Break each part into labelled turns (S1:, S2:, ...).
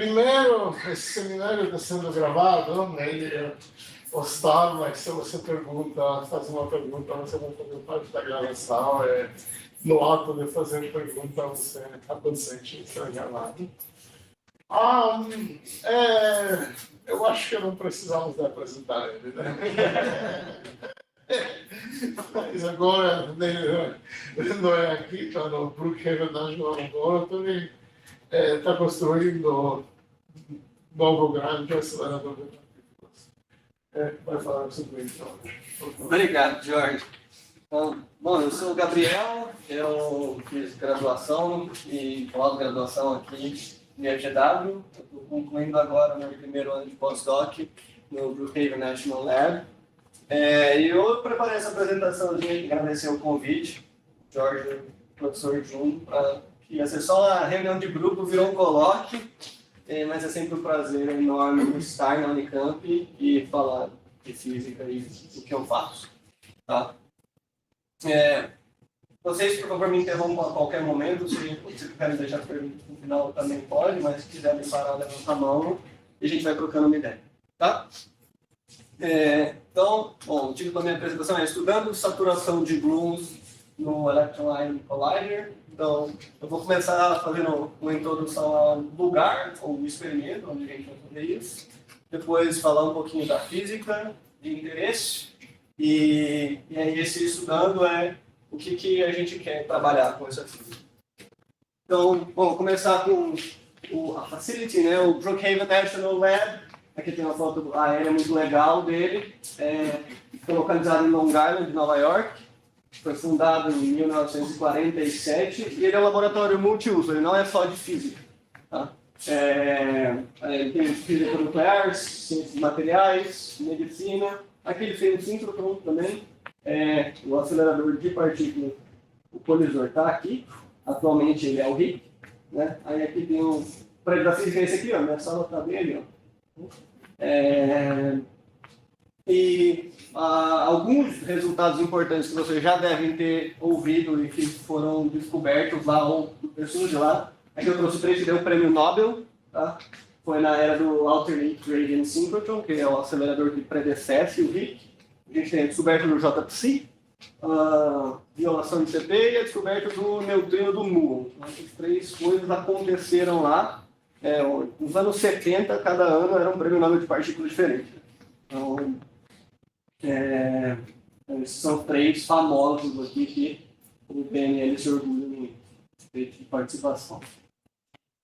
S1: Primeiro, esse seminário está sendo gravado, né? Ele postar, mas se você faz uma pergunta, você vai fazer parte da gravação. No ato de fazer pergunta, você está consciente de ser gravado. Eu acho que não precisamos de apresentar ele, né? Mas agora, não é aqui, está no Brookhaven National Laboratory, está construindo um novo grande acelerador de partículas. Vai falar sobre isso hoje.
S2: Obrigado, Jorge. Bom, eu sou o Gabriel, eu fiz graduação e pós-graduação aqui no FGW. Estou concluindo agora meu primeiro ano de pós-doc no Brookhaven National Lab. E eu preparei essa apresentaçãozinha e agradecer o convite, Jorge, professor Jun, que ia ser só uma reunião de grupo, virou um colóquio, mas é sempre um prazer enorme estar na Unicamp e falar de física e do que eu faço. Tá? Vocês, por favor, me interrompam a qualquer momento, se vocês querem deixar as perguntas no final também pode, mas se quiserem parar, levanta a mão e a gente vai trocando uma ideia. Tá? Então, bom, o título da minha apresentação é Estudando Saturação de Gluons no Electron Ion Collider. Então, eu vou começar fazendo uma introdução ao lugar, ou experimento, onde a gente vai fazer isso. Depois falar um pouquinho da física de interesse. E aí esse estudando é o que a gente quer trabalhar com essa física. Então, bom, vou começar com a facility, né, o Brookhaven National Lab. Aqui tem uma foto aérea muito legal dele. Foi localizado em Long Island, Nova York. Foi fundado em 1947 e ele é um laboratório multiuso, ele não é só de física. Tá? Ele tem física nuclear, ciências de materiais, medicina. Aqui ele fez o síncrotron também. O acelerador de partículas, o colisor está aqui. Atualmente ele é o RIC. Né? Aí aqui tem o prédio da física, esse aqui, ó, minha sala está bem ali. Ó. Alguns resultados importantes que vocês já devem ter ouvido e que foram descobertos lá ou pessoas de lá. Aqui eu trouxe 3 que deu o prêmio Nobel, tá? Foi na era do Alternate Gradient Synchrotron, que é o acelerador que predecesse o RIC. A gente tem a descoberta do JPC, a violação de CP e a descoberta do neutrino do muon. Essas 3 coisas aconteceram lá. Nos anos 70, cada ano era um prêmio Nobel de partículas diferente. Então, esses são 3 famosos aqui que o PNL se orgulha de participação.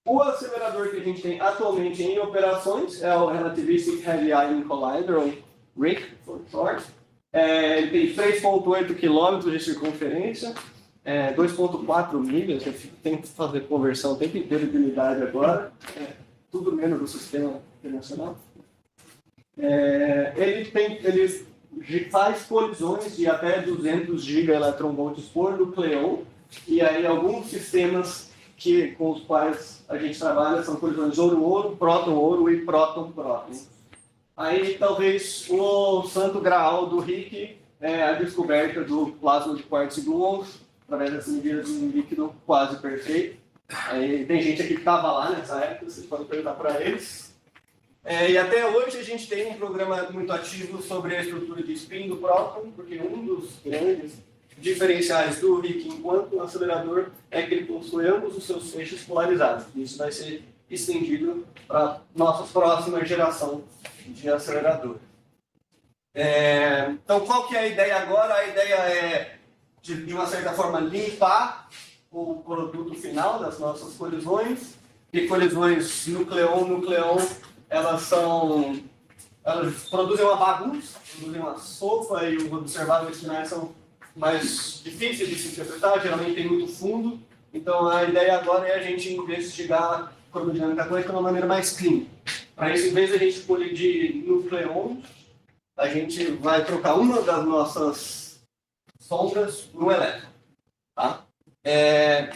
S2: O acelerador que a gente tem atualmente em operações é o Relativistic Heavy Ion Collider, ou RHIC, for short. Ele tem 3,8 km de circunferência, 2,4 milhas, eu tenho que fazer conversão o tempo inteiro de unidade agora, tudo menos do sistema internacional. Ele faz colisões de até 200 gigaelectronvolts por nucleon, e aí alguns sistemas com os quais a gente trabalha são colisões ouro-ouro, próton-ouro e próton-próton. Aí talvez o santo graal do RHIC é a descoberta do plasma de quartzo e gluons, através dessas medidas de um líquido quase perfeito. Aí tem gente aqui que estava lá nessa época, vocês podem perguntar para eles. E até hoje a gente tem um programa muito ativo sobre a estrutura de spin do próton, porque um dos grandes diferenciais do RHIC enquanto acelerador é que ele possui ambos os seus feixes polarizados. Isso vai ser estendido para a nossa próxima geração de acelerador. Então, qual que é a ideia agora? A ideia é, de uma certa forma, limpar o produto final das nossas colisões. E colisões nucleon-nucleon, elas produzem uma bagunça, produzem uma sopa, e os observáveis finais são mais difíceis de se interpretar, geralmente tem muito fundo. Então a ideia agora é a gente investigar a cromodinâmica quântica de uma maneira mais clean. Para isso, em vez de a gente colidir nucleons, a gente vai trocar uma das nossas sombras no elétron. Tá?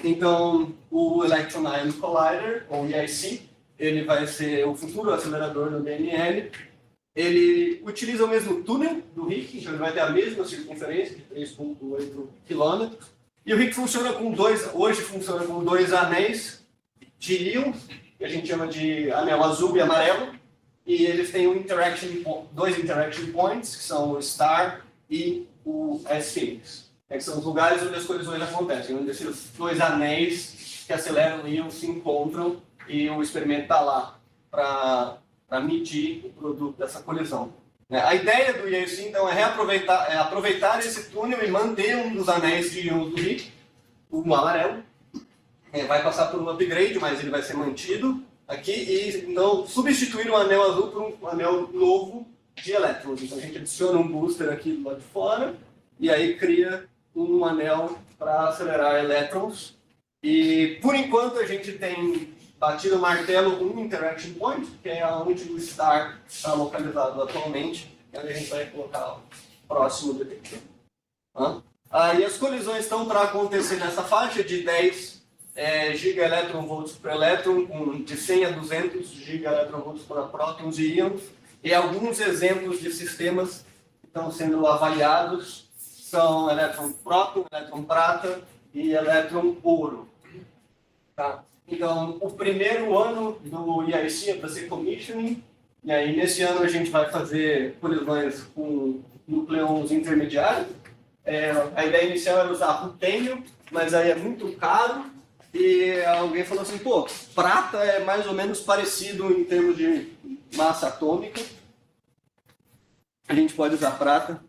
S2: Então, o Electron Ion Collider, ou EIC, ele vai ser o futuro acelerador do DNL. Ele utiliza o mesmo túnel do RHIC, então ele vai ter a mesma circunferência, de 3,8 km. E o RHIC funciona hoje funciona com 2 anéis de íons, que a gente chama de anel azul e amarelo, e eles têm dois interaction points, que são o star e o S-Phoenix. Que são os lugares onde as colisões acontecem, onde esses dois anéis que aceleram o íon se encontram e o experimento está lá para medir o produto dessa colisão. A ideia do IAC, então, é aproveitar esse túnel e manter um dos anéis de íons do RHIC, o amarelo. Vai passar por um upgrade, mas ele vai ser mantido aqui, e então substituir o anel azul por um anel novo de elétrons. Então a gente adiciona um booster aqui do lado de fora, e aí cria um anel para acelerar elétrons. E por enquanto a gente tem batido o martelo um interaction point, que é onde o star está localizado atualmente, e onde a gente vai colocar o próximo detector. Aí as colisões estão para acontecer nessa faixa de 10 gigaelectronvolts por elétron, de 100 a 200 gigaelectronvolts por prótons e íons, e alguns exemplos de sistemas que estão sendo avaliados são elétron-próton, elétron-prata e elétron-ouro. Tá? Então, o primeiro ano do IIC é para ser commissioning, e aí nesse ano a gente vai fazer colisões com núcleons intermediários. A ideia inicial era usar rutênio, mas aí é muito caro, e alguém falou assim, pô, prata é mais ou menos parecido em termos de massa atômica, a gente pode usar prata.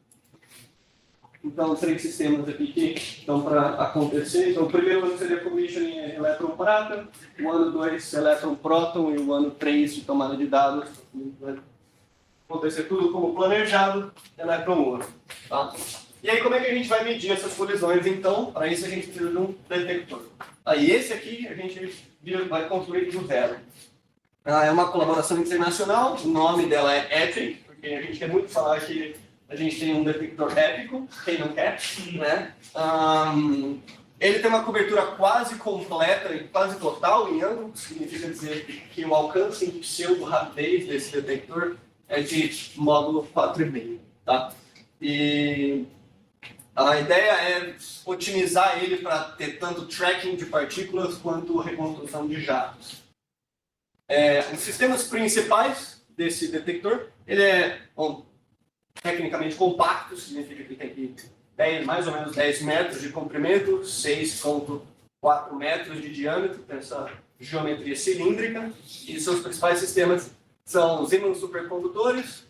S2: Então, os 3 sistemas aqui que estão para acontecer. Então, o primeiro ano seria commissioning elétron-prata, o ano 2 elétron-próton e o ano 3 de tomada de dados. Vai acontecer tudo como planejado, elétron-ouro. Tá? E aí, como é que a gente vai medir essas colisões, então? Para isso, a gente precisa de um detector. Aí, esse aqui, a gente vai construir do zero. É uma colaboração internacional, o nome dela é EPIC, porque a gente quer muito falar que a gente tem um detector épico, quem não quer, né? Ele tem uma cobertura quase completa e quase total em ângulo, significa dizer que o alcance em pseudo-rapidez desse detector é de módulo 4,5, tá? E a ideia é otimizar ele para ter tanto tracking de partículas quanto reconstrução de jatos. Os sistemas principais desse detector, ele é tecnicamente compacto, significa que tem mais ou menos 10 metros de comprimento, 6,4 metros de diâmetro, tem essa geometria cilíndrica, e seus principais sistemas são os ímãs supercondutores,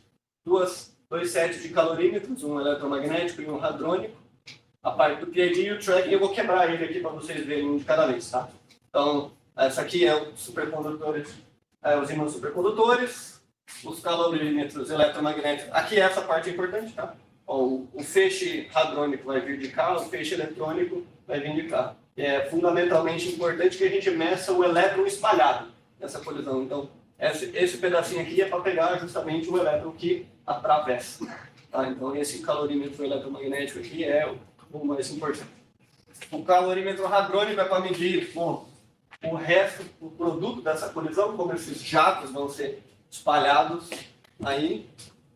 S2: dois sets de calorímetros, um eletromagnético e um hadrônico, a parte do PID e o tracking. Eu vou quebrar ele aqui para vocês verem um de cada vez, tá? Então, essa aqui é os supercondutores, os ímãs supercondutores, os calorímetros eletromagnéticos. Aqui essa parte é importante, tá? O feixe hadrônico vai vir de cá, o feixe eletrônico vai vir de cá. É fundamentalmente importante que a gente meça o elétron espalhado nessa colisão. Então, esse pedacinho aqui é para pegar justamente o elétron que atravessa. Tá? Então, esse calorímetro eletromagnético aqui é o mais importante. O calorímetro hadrônico é para medir o resto, o produto dessa colisão, como esses jatos vão ser espalhados aí.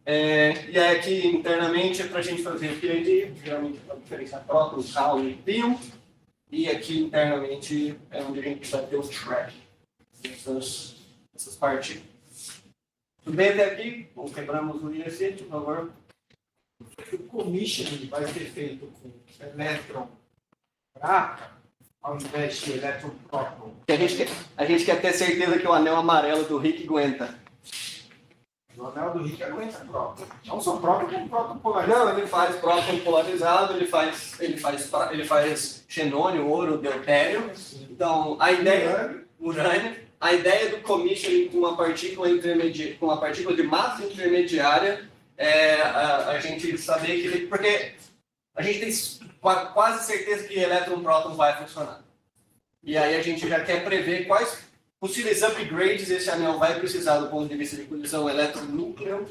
S2: E aí aqui internamente é para a gente fazer o PID, geralmente para diferenciar próton, cal e pion. E aqui internamente é onde a gente vai ter os track essas partículas. Tudo bem até aqui? Bom, quebramos o IEC, por favor.
S3: O commissioning vai ser feito com elétron prata ao invés de elétron próton.
S2: A gente quer ter certeza que o anel amarelo do RHIC aguenta.
S3: O anel do RHIC aguenta próton. Não só próton, como próton polarizado.
S2: Não, ele faz próton polarizado, ele faz xenônio, ouro, deutério. Então, a ideia... urânio. A ideia do commissioning com uma partícula de massa intermediária é a gente saber que... Porque a gente tem quase certeza que elétron-próton vai funcionar. E aí a gente já quer prever quais possíveis upgrades esse anel vai precisar do ponto de vista de colisão elétron-núcleo.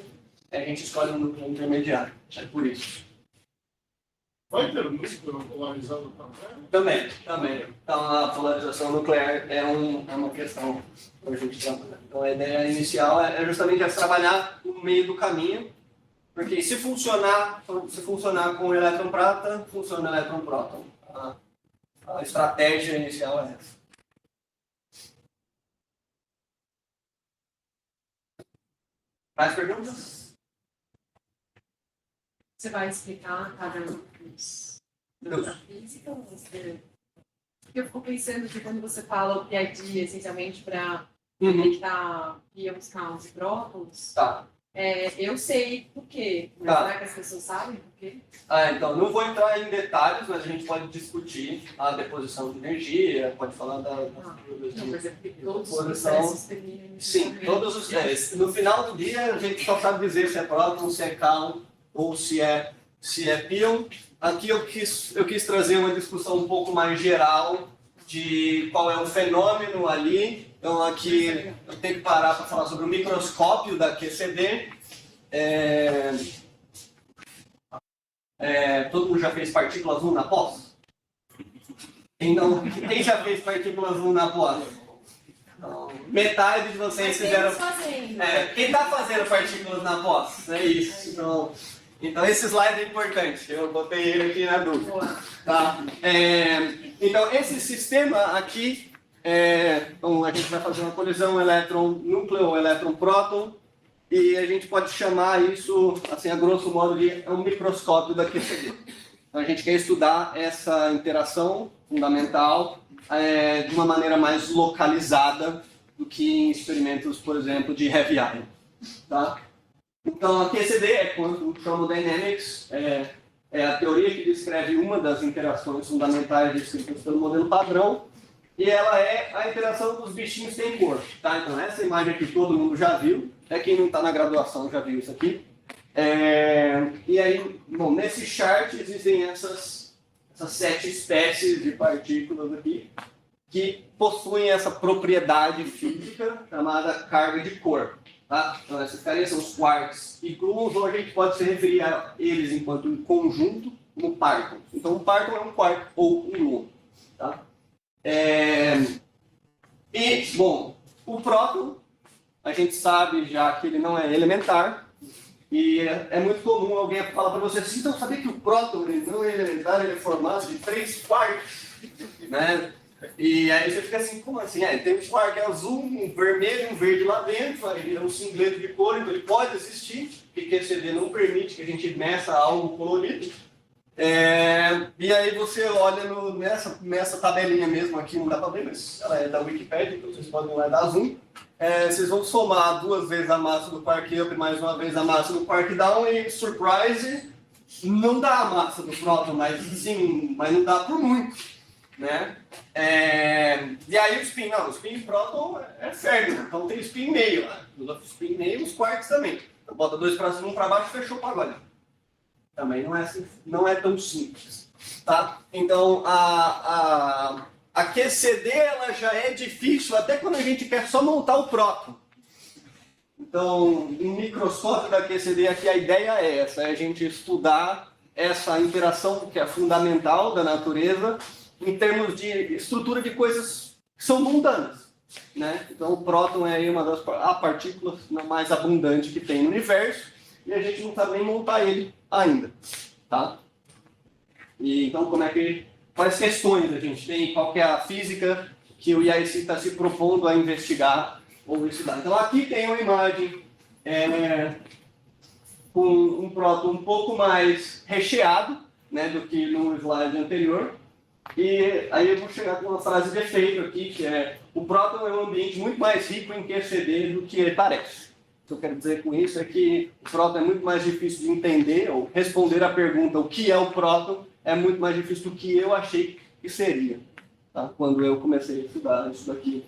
S2: A gente escolhe um núcleo intermediário. É por isso.
S1: Vai ter núcleo polarizado também?
S2: Também. Então a polarização nuclear é uma questão para a gente trabalhar. Então a ideia inicial é justamente trabalhar no meio do caminho, porque se funcionar com elétron-prata, funciona elétron-próton. A estratégia inicial é essa. Mais perguntas?
S4: Você vai explicar cada um dos da física? Ou você... Porque eu fico pensando que quando você fala o PID, essencialmente para detectar íons, cáons e prótons,
S2: Tá.
S4: eu sei por quê, mas
S2: Tá.
S4: será que as pessoas sabem por quê?
S2: Então, não vou entrar em detalhes, mas a gente pode discutir a deposição de energia, pode falar da...
S4: Não, por exemplo, que todos os
S2: Posição.
S4: processos terminam em
S2: Sim, todos os 10. No final do dia, a gente só sabe dizer se é próton, se é cáon ou se é pion. Aqui eu quis trazer uma discussão um pouco mais geral de qual é o fenômeno ali. Então aqui eu tenho que parar para falar sobre o microscópio da QCD. Todo mundo já fez partículas 1 na pós? Quem já fez partículas 1 na pós? Então, metade de vocês fizeram. Quem está fazendo partículas na pós? É isso. Então esse slide é importante. Eu botei ele aqui na dúvida. Tá? Então esse sistema aqui, então a gente vai fazer uma colisão elétron-núcleo ou elétron-próton. E a gente pode chamar isso, assim, a grosso modo, de um microscópio da QCD. Então, a gente quer estudar essa interação fundamental de uma maneira mais localizada do que em experimentos, por exemplo, de heavy ion. Tá? Então, a QCD é Quantum Chromodynamics, é a teoria que descreve uma das interações fundamentais descritas pelo modelo padrão, e ela é a interação dos bichinhos sem cor. Tá? Então, essa imagem aqui todo mundo já viu. Quem não está na graduação já viu isso aqui. E aí, bom, nesse chart existem essas 7 espécies de partículas aqui que possuem essa propriedade física chamada carga de cor. Tá? Então, essas carinhas são os quarks e gluons, ou a gente pode se referir a eles enquanto um conjunto como partons. Então, um parton é um quark ou um gluon. Tá? Bom, o próton, a gente sabe já que ele não é elementar, e é muito comum alguém falar para você assim, então sabia que o próton ele não é elementar, ele é formado de 3 quarks, né? E aí você fica assim, como assim? Tem um quark azul, um vermelho, um verde lá dentro, aí é um singleto de cor, então ele pode existir, porque QCD não permite que a gente meça algo colorido. E aí você olha nessa tabelinha mesmo aqui, não dá para ver, mas ela é da Wikipedia, então vocês podem lá dar zoom. Vocês vão somar 2 vezes a massa do quark up mais uma vez a massa do quark down e, surprise, não dá a massa do próton, mas não dá por muito, né? E aí o spin próton é férreo, então tem spin meio lá. Os outros spin meio, os quarks também. Então bota 2 para cima, 1 para baixo, fechou o pagode. Também não é tão simples, tá? Então a QCD ela já é difícil até quando a gente quer só montar o próton. Então, um microscópio da QCD aqui, a ideia é essa, é a gente estudar essa interação que é fundamental da natureza em termos de estrutura de coisas que são mundanas, né? Então, o próton é aí uma das partículas mais abundantes que tem no universo e a gente não sabe nem montar ele ainda, tá? E então, quais questões a gente tem, qual que é a física que o IAIC está se propondo a investigar ou estudar. Então aqui tem uma imagem com um próton um pouco mais recheado, né, do que no slide anterior. E aí eu vou chegar com uma frase de efeito aqui, que é: o próton é um ambiente muito mais rico em QCD do que parece. O que eu quero dizer com isso é que o próton é muito mais difícil de entender, ou responder a pergunta o que é o próton é muito mais difícil do que eu achei que seria, tá? Quando eu comecei a estudar isso daqui.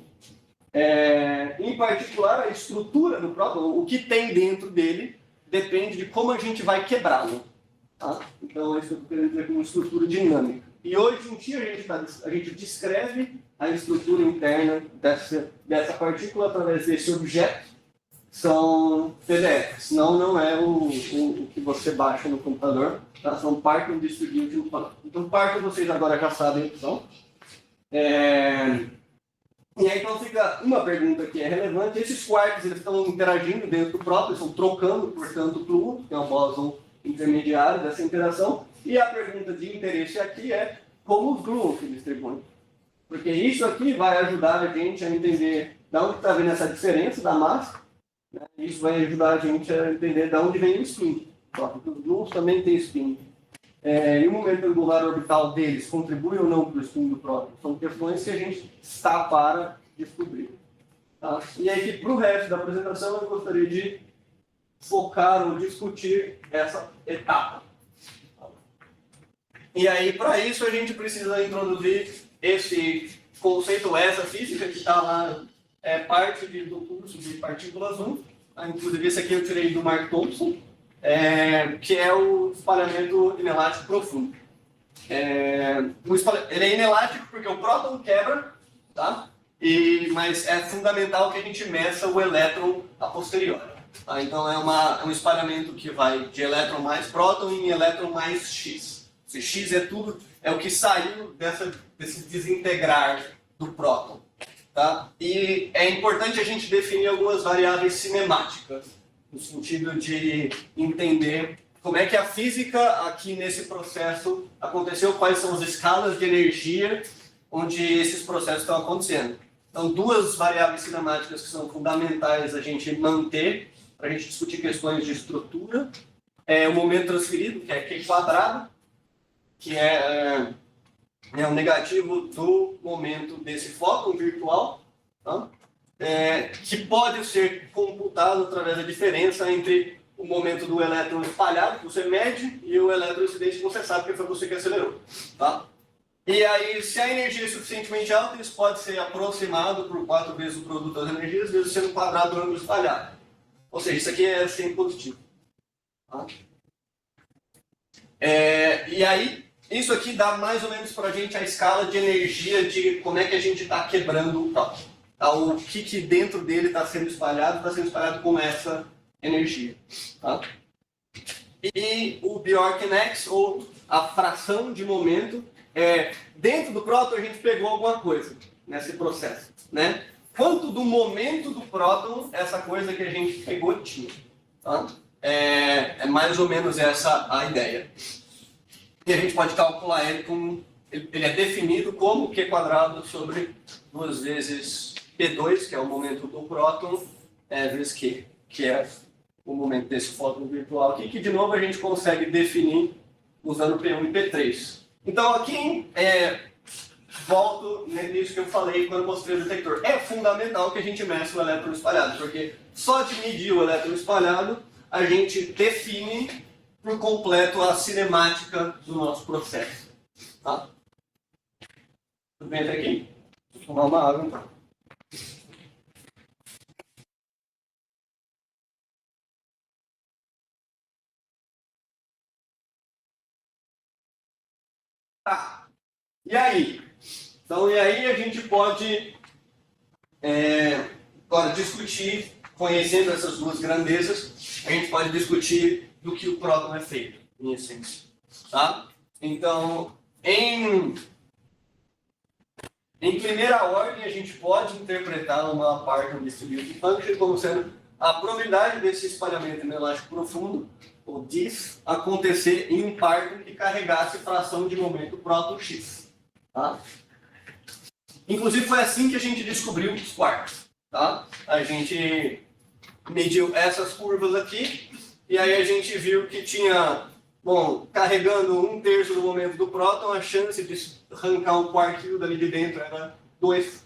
S2: Em particular, a estrutura do próton, o que tem dentro dele, depende de como a gente vai quebrá-lo. Tá? Então, isso eu quero dizer como estrutura dinâmica. E hoje em dia a gente descreve a estrutura interna dessa partícula através desse objeto. São PDFs, senão não é o que você baixa no computador, tá? São Parton Distributed. Então, Parton vocês agora já sabem o que são. E aí então fica uma pergunta que é relevante: esses quarks eles estão interagindo dentro do próton, estão trocando, portanto, o gluon, que é um bóson intermediário dessa interação, e a pergunta de interesse aqui é como os gluons se distribuem. Porque isso aqui vai ajudar a gente a entender de onde está vindo essa diferença da massa, né? Isso vai ajudar a gente a entender de onde vem o spin. Porque os gluons também têm spin. E o momento angular orbital deles contribui ou não para o spin do próton? São questões que a gente está para descobrir. Tá? E aí, para o resto da apresentação, eu gostaria de focar ou discutir essa etapa. E aí, para isso, a gente precisa introduzir esse conceito, essa física que está lá, parte do curso de partículas 1. Inclusive, esse aqui eu tirei do Mark Thompson, que é o espalhamento inelástico profundo. Ele é inelástico porque o próton quebra, tá? Mas é fundamental que a gente meça o elétron a posteriori. Tá? Então, é um espalhamento que vai de elétron mais próton em elétron mais X. Se X é o que saiu desse desintegrar do próton. Tá? E é importante a gente definir algumas variáveis cinemáticas, no sentido de entender como é que a física aqui nesse processo aconteceu, quais são as escalas de energia onde esses processos estão acontecendo. Então, duas variáveis cinemáticas que são fundamentais a gente manter para a gente discutir questões de estrutura. O momento transferido, que é Q², que é o negativo do momento desse fóton virtual, tá? Que pode ser computado através da diferença entre o momento do elétron espalhado, que você mede, e o elétron incidente, que você sabe que foi você que acelerou. Tá? E aí, se a energia é suficientemente alta, isso pode ser aproximado por 4 vezes o produto das energias, vezes sendo quadrado do ângulo espalhado. Ou seja, isso aqui é sempre positivo. Tá? E aí, isso aqui dá mais ou menos para a gente a escala de energia de como é que a gente está quebrando o próton. Tá? O que dentro dele está sendo espalhado com essa energia. Tá? E o Bjork-Nex, ou a fração de momento, dentro do próton a gente pegou alguma coisa nesse processo. Né? Quanto do momento do próton essa coisa que a gente pegou tinha. Tá? É mais ou menos essa a ideia. E a gente pode calcular ele como... Ele é definido como Q² sobre 2 vezes P2, que é o momento do próton, vezes Q, que é o momento desse fóton virtual aqui, que de novo a gente consegue definir usando P1 e P3. Então aqui, volto nisso que eu falei quando mostrei o detector. É fundamental que a gente meça o elétron espalhado, porque só de medir o elétron espalhado, a gente define por completo a cinemática do nosso processo. Tá? Tudo bem até aqui? Vou tomar uma água então. Tá. E aí? Então, e aí a gente pode agora discutir, conhecendo essas duas grandezas, a gente pode discutir do que o próton é feito, em essência. Tá? Então, em primeira ordem, a gente pode interpretar uma particle distribution function como sendo a probabilidade desse espalhamento inelástico profundo, ou DIS, acontecer em um particle que carregasse fração de momento próton X. Tá? Inclusive, foi assim que a gente descobriu os quarks. Tá? A gente mediu essas curvas aqui, e aí a gente viu que tinha, carregando 1/3 do momento do próton, a chance de arrancar um quark dali de dentro era 2.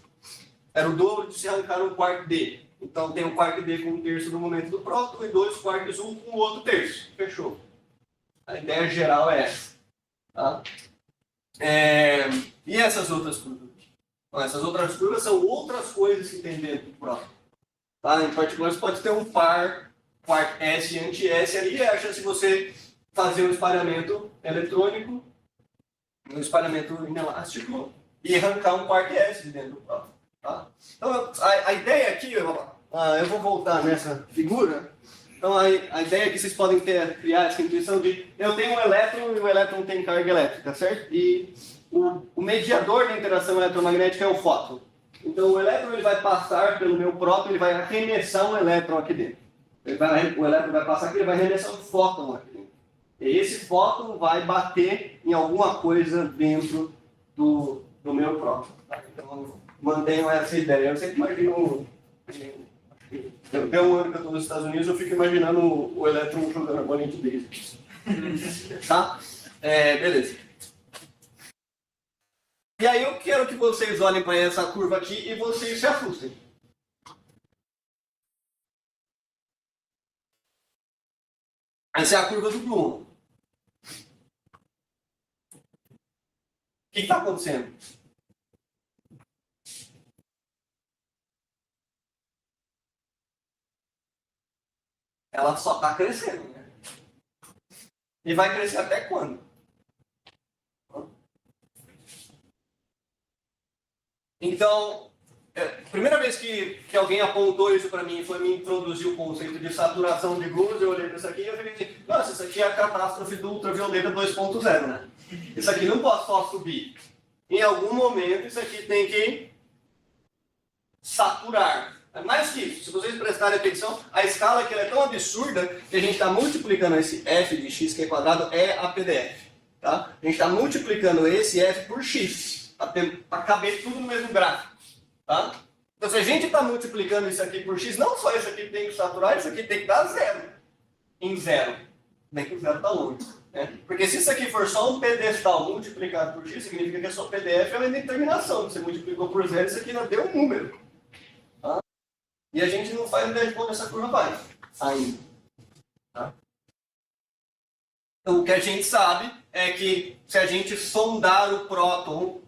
S2: Era o dobro de se arrancar um quark D. Então tem um quark D com 1/3 do momento do próton e 2 quarks com o outro terço. Fechou. A ideia geral é essa. Tá? E essas outras curvas? Então, essas outras curvas são outras coisas que tem dentro do próton. Tá? Em particular, você pode ter um par quark S e anti-S ali, é a chance de você fazer um espalhamento eletrônico, um espalhamento inelástico, e arrancar um quark S de dentro do próton. Tá? Então, a ideia aqui, eu vou voltar nessa figura. Então, a ideia é que vocês podem criar essa intuição de eu tenho um elétron e o elétron tem carga elétrica, certo? E o mediador da interação eletromagnética é o fóton. Então, o elétron ele vai passar pelo meu próton, ele vai arremessar um elétron aqui dentro. O elétron vai passar aqui, ele vai arremessar um fóton aqui dentro. E esse fóton vai bater em alguma coisa dentro do meu próton. Tá? Então, mantenham essa ideia. Eu sempre imagino Até um ano que eu estou nos Estados Unidos, eu fico imaginando o elétron jogando a bolinha de base. Tá? Beleza. E aí eu quero que vocês olhem para essa curva aqui e vocês se assustem. Essa é a curva do Bloom. O que está acontecendo? Ela só está crescendo, né? E vai crescer até quando? Então, a primeira vez que alguém apontou isso para mim foi me introduzir o conceito de saturação de luz, eu olhei para isso aqui e eu falei assim, nossa, isso aqui é a catástrofe do ultravioleta 2.0, né? Isso aqui não pode só subir. Em algum momento isso aqui tem que saturar. É mais que isso, se vocês prestarem atenção, a escala aqui é tão absurda que a gente está multiplicando esse f de x que é quadrado é a PDF. Tá? A gente está multiplicando esse f por x, para caber tudo no mesmo gráfico. Tá? Então se a gente está multiplicando isso aqui por x, não só isso aqui tem que saturar, isso aqui tem que dar zero. Em zero. Bem que o zero está longe. Né? Porque se isso aqui for só um pedestal multiplicado por x, significa que a sua PDF é uma determinação. Você multiplicou por zero, isso aqui ainda deu um número. Tá? E a gente não faz ideia de quando essa curva vai ainda. Tá? Então o que a gente sabe é que se a gente sondar o próton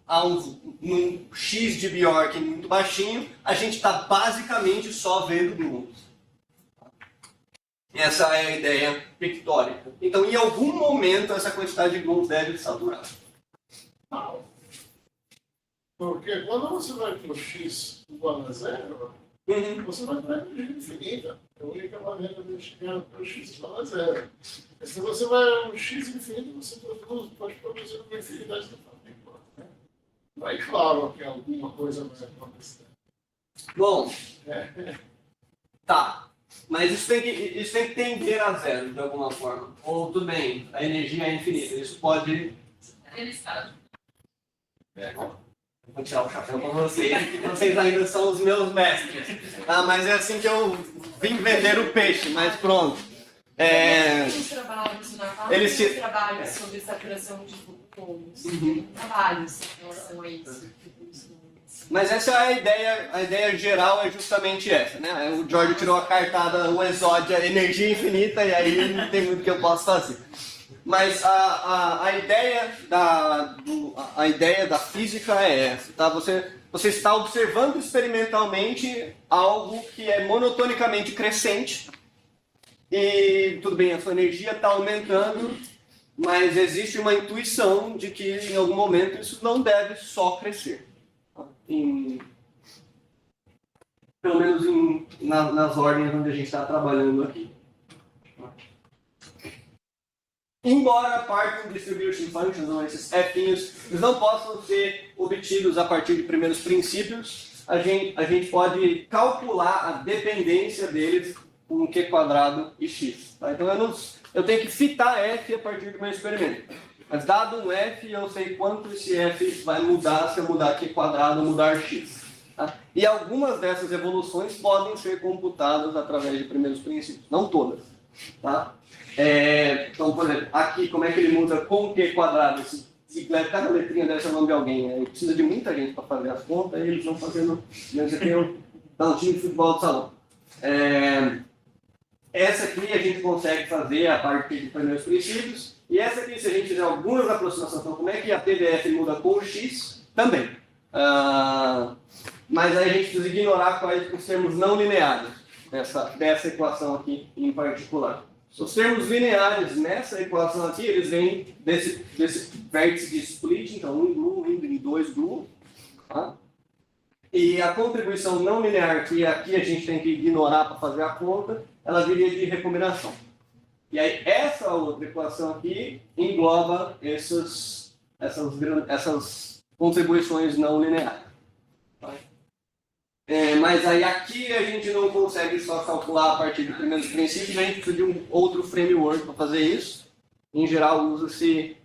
S2: num X de Bjork muito baixinho, a gente está basicamente só vendo gluons. Essa é a ideia pictórica. Então, em algum momento, essa quantidade de gluons deve saturar.
S1: Não. Porque quando você vai para o x igual a zero, você vai para a energia infinita. É a única maneira de chegar para o x igual a zero. E se você vai a um x infinito, você pode produzir uma infinidade de partículas. Né? Vai claro que alguma coisa vai acontecer.
S2: Bom, tá. Mas isso tem que tender a zero, de alguma forma. Ou, tudo bem, a energia é infinita. Isso pode... Vou tirar o chapéu para vocês, que vocês ainda são os meus mestres. Ah, mas é assim que eu vim vender o peixe, mas pronto.
S4: Os trabalhos na Naval,
S2: Eles
S4: tem trabalhos sobre saturação de glucose, tem trabalhos em relação a isso.
S2: Mas essa é a ideia geral é justamente essa, né? O George tirou a cartada, o exódio, energia infinita, e aí não tem muito que eu possa fazer. Mas a ideia da física é essa, tá? Você está observando experimentalmente algo que é monotonicamente crescente, e tudo bem, a sua energia está aumentando, mas existe uma intuição de que em algum momento isso não deve só crescer. Pelo menos nas ordens onde a gente está trabalhando aqui. Embora Parton Distribution Functions, ou esses F'inhos, eles não possam ser obtidos a partir de primeiros princípios, a gente pode calcular a dependência deles com Q² e x. Tá? Então eu tenho que fitar F a partir do meu experimento. Mas dado um F, eu sei quanto esse F vai mudar se eu mudar Q² ou mudar x. Tá? E algumas dessas evoluções podem ser computadas através de primeiros princípios, não todas. Tá? Então, por exemplo, aqui como é que ele muda com Q²? Cada letrinha deve ser o nome de alguém. Né? Precisa de muita gente para fazer as contas, e eles vão fazendo. Um time de futebol de salão. Essa aqui a gente consegue fazer a partir de primeiros princípios. E essa aqui, se a gente fizer algumas aproximações, então como é que a PDF muda com o x, também. Mas aí a gente precisa ignorar quais os termos não lineares dessa equação aqui em particular. Os termos lineares nessa equação aqui, eles vêm desse vértice de split, então 1 GLU, 2 GLU. Tá? E a contribuição não linear, que aqui a gente tem que ignorar para fazer a conta, ela viria de recombinação. E aí essa outra equação aqui engloba essas contribuições não lineares. Tá? Mas aí aqui a gente não consegue só calcular a partir de primeiros princípios, a gente precisa de um outro framework para fazer isso. Em geral usa-se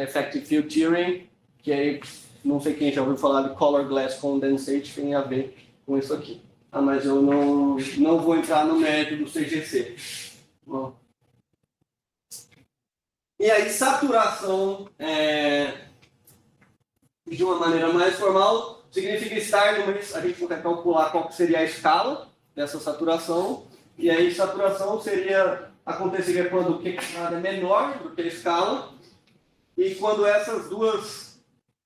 S2: Effective Field Theory, que aí não sei quem já ouviu falar de Color Glass Condensate, tem a ver com isso aqui. mas eu não vou entrar no mérito do CGC. Bom. E aí, saturação, de uma maneira mais formal, significa estar numa... A gente vai calcular qual que seria a escala dessa saturação, e aí saturação aconteceria quando o Q é menor do que a escala, e quando essas duas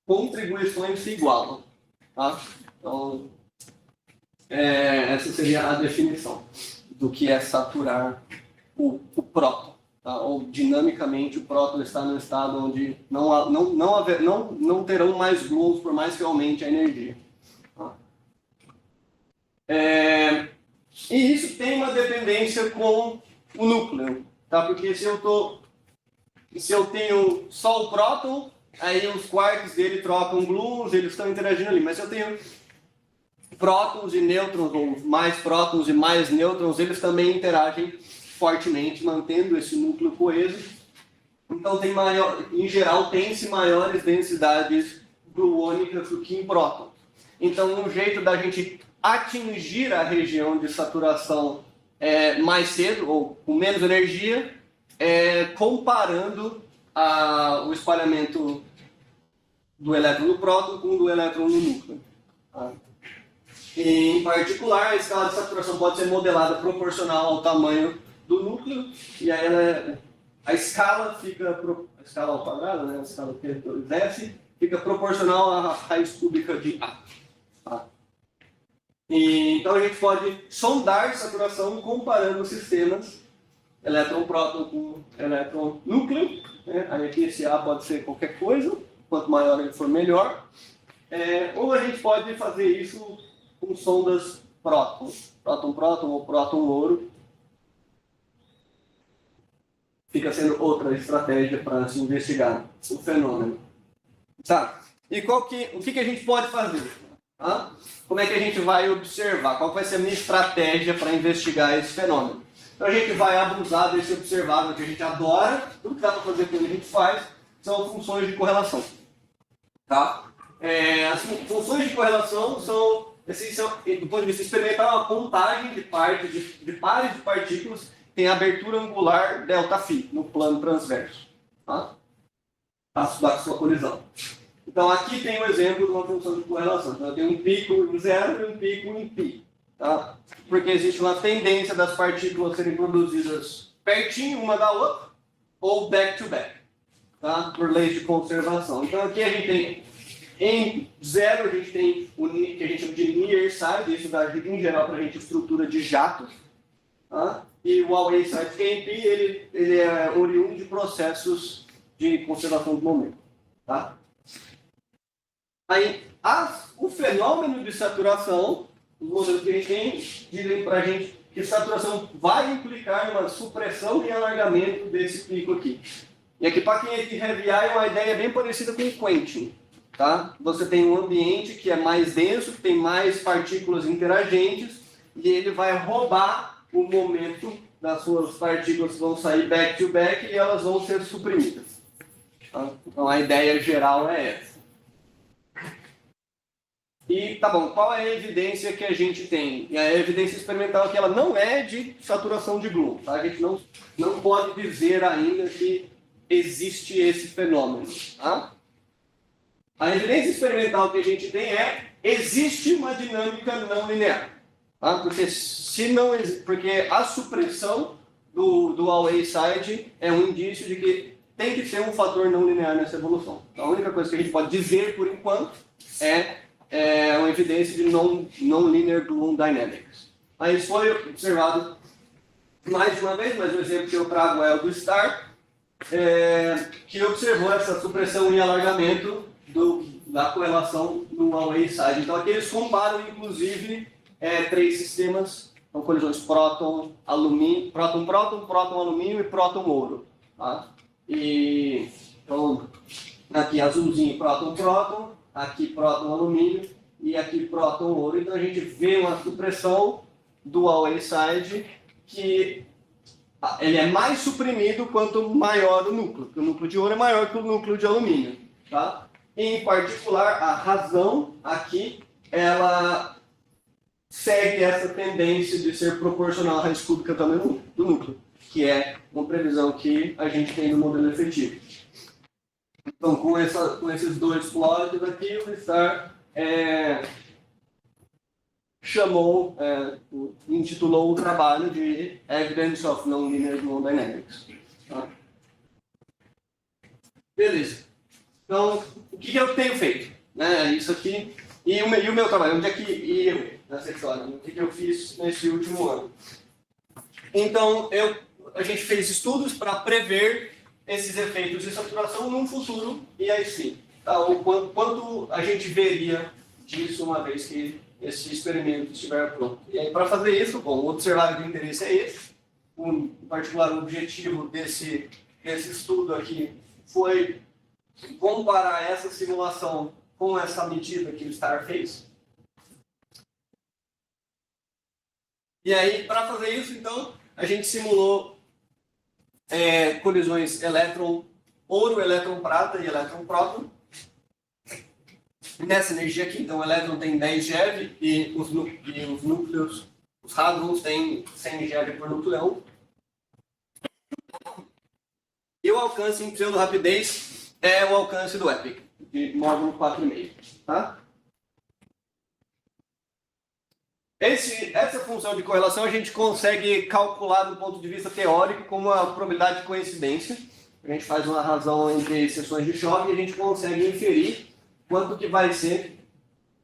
S2: contribuições se igualam. Tá? Então, essa seria a definição do que é saturar o próton. Tá? Ou dinamicamente o próton está no estado onde não terão mais gluons por mais que aumente a energia. Tá? E isso tem uma dependência com o núcleo, tá? Porque se eu tenho só o próton, aí os quarks dele trocam gluons, eles estão interagindo ali. Mas se eu tenho prótons e nêutrons, ou mais prótons e mais nêutrons, eles também interagem fortemente, mantendo esse núcleo coeso. Então, em geral, tem-se maiores densidades gluônicas do que em próton. Então, um jeito da gente atingir a região de saturação mais cedo, ou com menos energia, comparando o espalhamento do elétron no próton com o do elétron no núcleo. Tá? E, em particular, a escala de saturação pode ser modelada proporcional ao tamanho do núcleo, e aí a escala a escala ao quadrado, né, a escala P2S, fica proporcional à raiz cúbica de A. Tá? Então a gente pode sondar saturação comparando sistemas elétron-próton com elétron-núcleo. Né? Aí aqui esse A pode ser qualquer coisa, quanto maior ele for melhor. Ou a gente pode fazer isso com sondas próton-próton ou próton-ouro. Fica sendo outra estratégia para se investigar o fenômeno. Tá. E o que a gente pode fazer? Tá? Como é que a gente vai observar? Qual vai ser a minha estratégia para investigar esse fenômeno? Então a gente vai abusar desse observável que a gente adora, tudo que dá para fazer com ele a gente faz, são funções de correlação. Tá? As funções de correlação são, do ponto de vista experimental, uma contagem de pares de partículas tem abertura angular ΔΦ no plano transverso, tá? Da sua colisão. Então aqui tem um exemplo de uma função de correlação. Então eu tenho um pico em zero e um pico em π. Tá? Porque existe uma tendência das partículas serem produzidas pertinho uma da outra ou back-to-back, tá? Por leis de conservação. Então aqui a gente tem, em zero, a gente tem o que a gente chama de near side, isso dá em geral para a gente estrutura de jato. Tá? E o away side KMP, ele é oriundo de processos de conservação do momento. Tá? Aí, o fenômeno de saturação, os modelos que a gente tem, dizem para a gente que saturação vai implicar uma supressão e alargamento desse pico aqui. E aqui, para quem é de heavy ion, a ideia é bem parecida com o quenching. Tá? Você tem um ambiente que é mais denso, que tem mais partículas interagentes, e ele vai roubar o momento das suas partículas que vão sair back-to-back e elas vão ser suprimidas. Tá? Então a ideia geral é essa. E tá bom, qual é a evidência que a gente tem? E a evidência experimental é que ela não é de saturação de gluon. Tá? A gente não pode dizer ainda que existe esse fenômeno. Tá? A evidência experimental que a gente tem existe uma dinâmica não linear. Tá? Porque a supressão do away side é um indício de que tem que ter um fator não linear nessa evolução. Então, a única coisa que a gente pode dizer, por enquanto, é uma evidência de non-linear gluon dynamics. Aí isso foi observado mais de uma vez, mas o exemplo que eu trago é o do Starr, que observou essa supressão e alargamento da correlação do away side. Então, aqui eles comparam, inclusive, 3 sistemas, então, colisões próton, alumínio e próton, ouro. Tá? Então, aqui azulzinho, próton, aqui próton, alumínio e aqui próton, ouro. Então, a gente vê uma supressão do away side que ele é mais suprimido quanto maior o núcleo, porque o núcleo de ouro é maior que o núcleo de alumínio. Tá? Em particular, a razão aqui, ela segue essa tendência de ser proporcional à raiz cúbica do tamanho do núcleo, que é uma previsão que a gente tem no modelo efetivo. Então, com esses dois plots aqui, o Star intitulou o trabalho de Evidence of Nonlinear Gluon Dynamics. Tá? Beleza. Então, o que eu tenho feito? Isso aqui. E o meu trabalho, onde é que nessa história? O que eu fiz nesse último ano? Então, a gente fez estudos para prever esses efeitos de saturação num futuro e aí sim, tá? Ou quanto a gente veria disso uma vez que esse experimento estiver pronto. E aí, para fazer isso, bom, o observável de interesse é esse. Em particular, o objetivo desse estudo aqui foi comparar essa simulação com essa medida que o Star fez. E aí, para fazer isso, então, a gente simulou colisões elétron-ouro, elétron-prata e elétron-próton. Nessa energia aqui, então, o elétron tem 10 GeV e os núcleos, os hadrons têm 100 GeV por nucleão. E o alcance em pseudo-rapidez é o alcance do EPIC, de módulo 4,5. Tá? Essa função de correlação a gente consegue calcular do ponto de vista teórico como uma probabilidade de coincidência. A gente faz uma razão entre seções de choque e a gente consegue inferir quanto que vai ser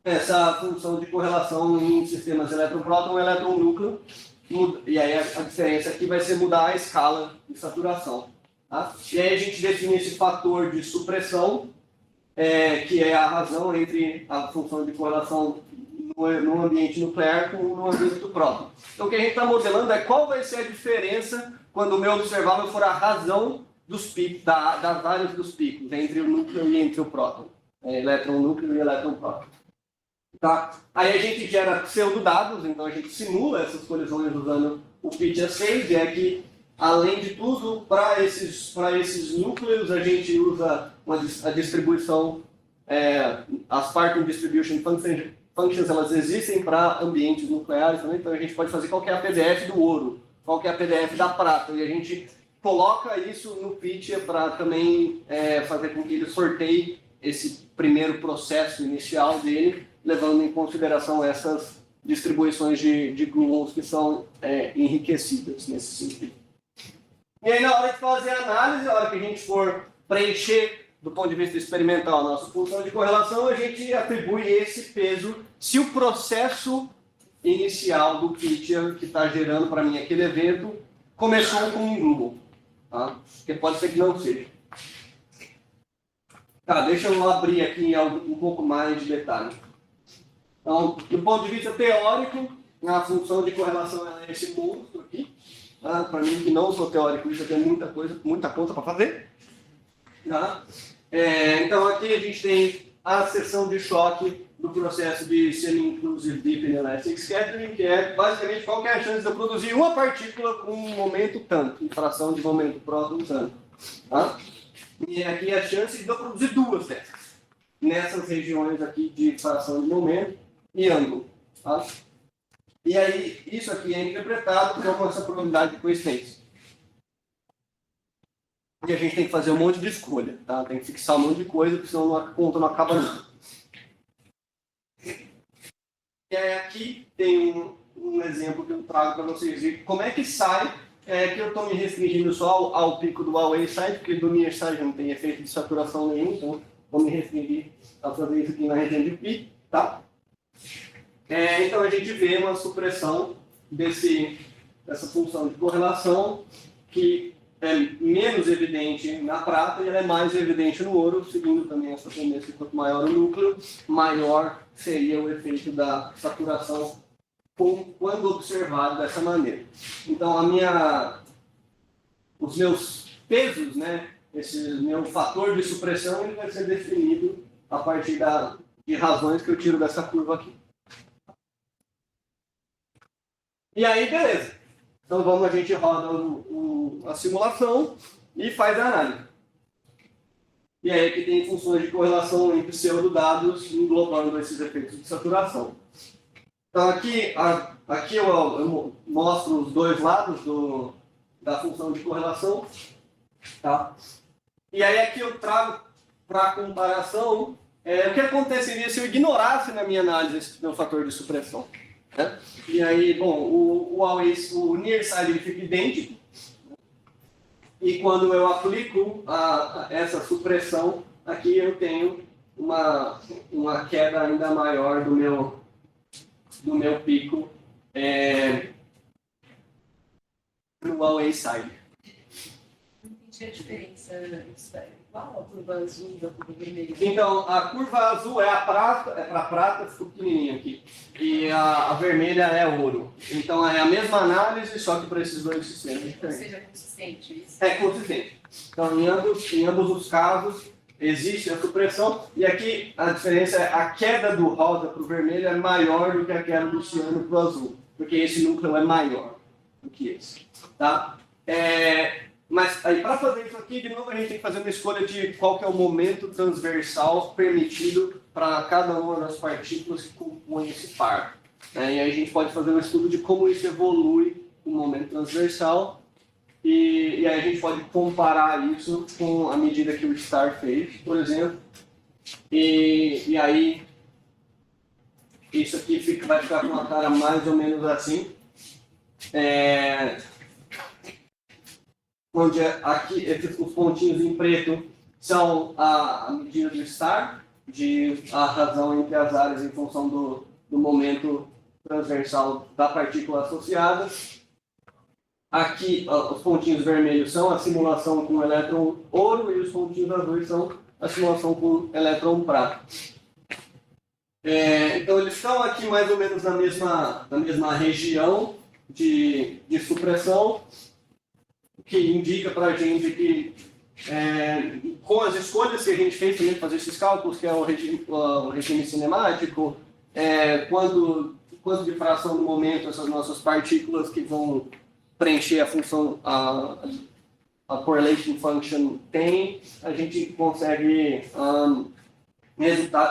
S2: essa função de correlação em sistemas elétron-próton e elétron-núcleo. E aí a diferença aqui vai ser mudar a escala de saturação. Tá? E aí a gente define esse fator de supressão, que é a razão entre a função de correlação no ambiente nuclear com no ambiente do próton. Então o que a gente está modelando é qual vai ser a diferença quando o meu observável for a razão dos picos, das áreas dos picos, entre o núcleo e entre o próton. Elétron-núcleo e elétron-próton. Tá? Aí a gente gera pseudodados, então a gente simula essas colisões usando o PIT-A6, e é que, além de tudo, para esses núcleos a gente usa a distribuição, as Parton Distribution Functions, elas existem para ambientes nucleares também, então a gente pode fazer qual que é a PDF do ouro, qual que é a PDF da prata, e a gente coloca isso no PIT para também fazer com que ele sorteie esse primeiro processo inicial dele, levando em consideração essas distribuições de gluons que são enriquecidas nesse sentido. E aí, na hora de fazer a análise, na hora que a gente for preencher, do ponto de vista experimental, a nossa função de correlação, a gente atribui esse peso se o processo inicial do PIT, que está gerando para mim aquele evento, começou com um gluon. Tá? Porque pode ser que não seja. Tá, deixa eu abrir aqui um pouco mais de detalhe. Então, do ponto de vista teórico, a função de correlação é esse monstro aqui. Tá? Para mim, que não sou teórico, isso tem muita conta para fazer. Tá? Então, aqui a gente tem a seção de choque do processo de Semi-Inclusive Deep Inelastic Scattering, que é basicamente qual que é a chance de eu produzir uma partícula com um momento tanto, em fração de momento próton tanto. Tá? E aqui a chance de eu produzir duas dessas, nessas regiões aqui de fração de momento e ângulo. Tá? E aí, isso aqui é interpretado como essa probabilidade de coincidência. E a gente tem que fazer um monte de escolha, tá? Tem que fixar um monte de coisa, porque senão a conta não acaba não. E aí aqui tem um exemplo que eu trago para vocês verem como é que sai, que eu estou me restringindo só ao pico do away side, porque do near side não tem efeito de saturação nenhum, então vou me restringir a fazer isso aqui na região de pi, tá? Então a gente vê uma supressão dessa função de correlação que é menos evidente na prata e ela é mais evidente no ouro, seguindo também essa tendência, quanto maior o núcleo, maior seria o efeito da saturação quando observado dessa maneira. Então, os meus pesos, né, esse meu fator de supressão, ele vai ser definido a partir de razões que eu tiro dessa curva aqui. E aí, beleza. Então, a gente roda a simulação e faz a análise. E aí aqui tem funções de correlação em pseudodados englobando esses efeitos de saturação. Então, aqui eu mostro os dois lados da função de correlação. Tá? E aí aqui eu trago para comparação o que aconteceria se eu ignorasse na minha análise esse meu fator de supressão. Né? E aí, bom, o near side ele fica idêntico. E quando eu aplico essa supressão, aqui eu tenho uma queda ainda maior do meu pico no away side.
S4: Não entendi a diferença. Isso é igual a curva azul da curva vermelha?
S2: Então, a curva azul é para prata, ficou pequenininho aqui. E a vermelha é ouro. Então, é a mesma análise, só que para esses dois sistemas
S4: Ou
S2: diferentes.
S4: seja, é consistente isso?
S2: É consistente. Então, em ambos os casos, existe a supressão. E aqui, a diferença é a queda do rosa para o vermelho é maior do que a queda do ciano para o azul. Porque esse núcleo é maior do que esse. Tá? Mas aí, para fazer isso aqui, de novo, a gente tem que fazer uma escolha de qual que é o momento transversal permitido para cada uma das partículas que compõem esse par. E aí a gente pode fazer um estudo de como isso evolui o momento transversal e aí a gente pode comparar isso com a medida que o STAR fez, por exemplo. E aí isso aqui vai ficar com uma cara mais ou menos assim. Onde aqui os pontinhos em preto são a medida do STAR, a razão entre as áreas em função do momento transversal da partícula associada. Aqui os pontinhos vermelhos são a simulação com elétron ouro e os pontinhos azuis são a simulação com elétron prata. Então eles estão aqui mais ou menos na mesma região de supressão, que indica para a gente que, com as escolhas que a gente fez também fazer esses cálculos, que é o regime cinemático, quanto de fração do momento essas nossas partículas que vão preencher a função, a correlation function tem, a gente consegue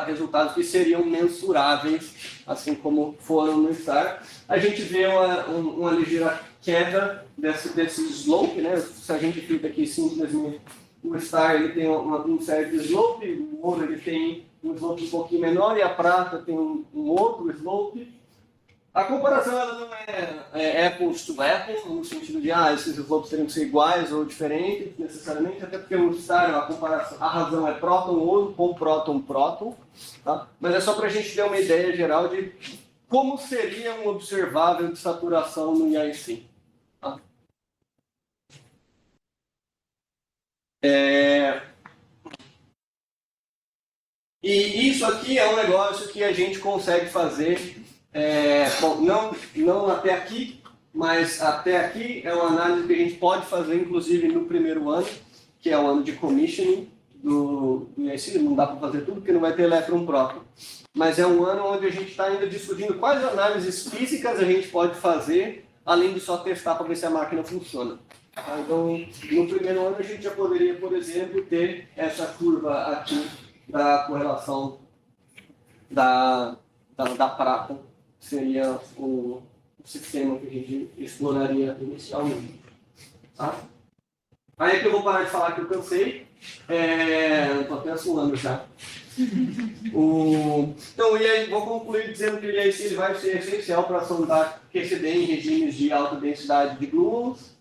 S2: resultados que seriam mensuráveis, assim como foram no STAR. A gente vê uma ligeira queda desse slope, né? Se a gente fica aqui simplesmente, o STAR ele tem um certo slope, o ouro ele tem um slope um pouquinho menor e a prata tem um outro slope. A comparação ela não é apples to apples, no sentido de esses slopes teriam que ser iguais ou diferentes, necessariamente, até porque o STAR, a razão é próton-ouro com próton-próton, tá? Mas é só para a gente ter uma ideia geral de como seria um observável de saturação no IIC. Tá? E isso aqui é um negócio que a gente consegue fazer. Bom, não até aqui, mas até aqui é uma análise que a gente pode fazer, inclusive, no primeiro ano, que é o ano de commissioning do IIC. Não dá para fazer tudo, porque não vai ter elétron-próton. Mas é um ano onde a gente está ainda discutindo quais análises físicas a gente pode fazer, além de só testar para ver se a máquina funciona. Então, no primeiro ano, a gente já poderia, por exemplo, ter essa curva aqui da correlação da prata. Seria o sistema que a gente exploraria inicialmente. Tá? Aí é que eu vou parar de falar que eu cansei. Estou até suando já. Então, e aí, vou concluir dizendo que o IIC ele vai ser essencial para sondar QCD em regimes de alta densidade de gluons.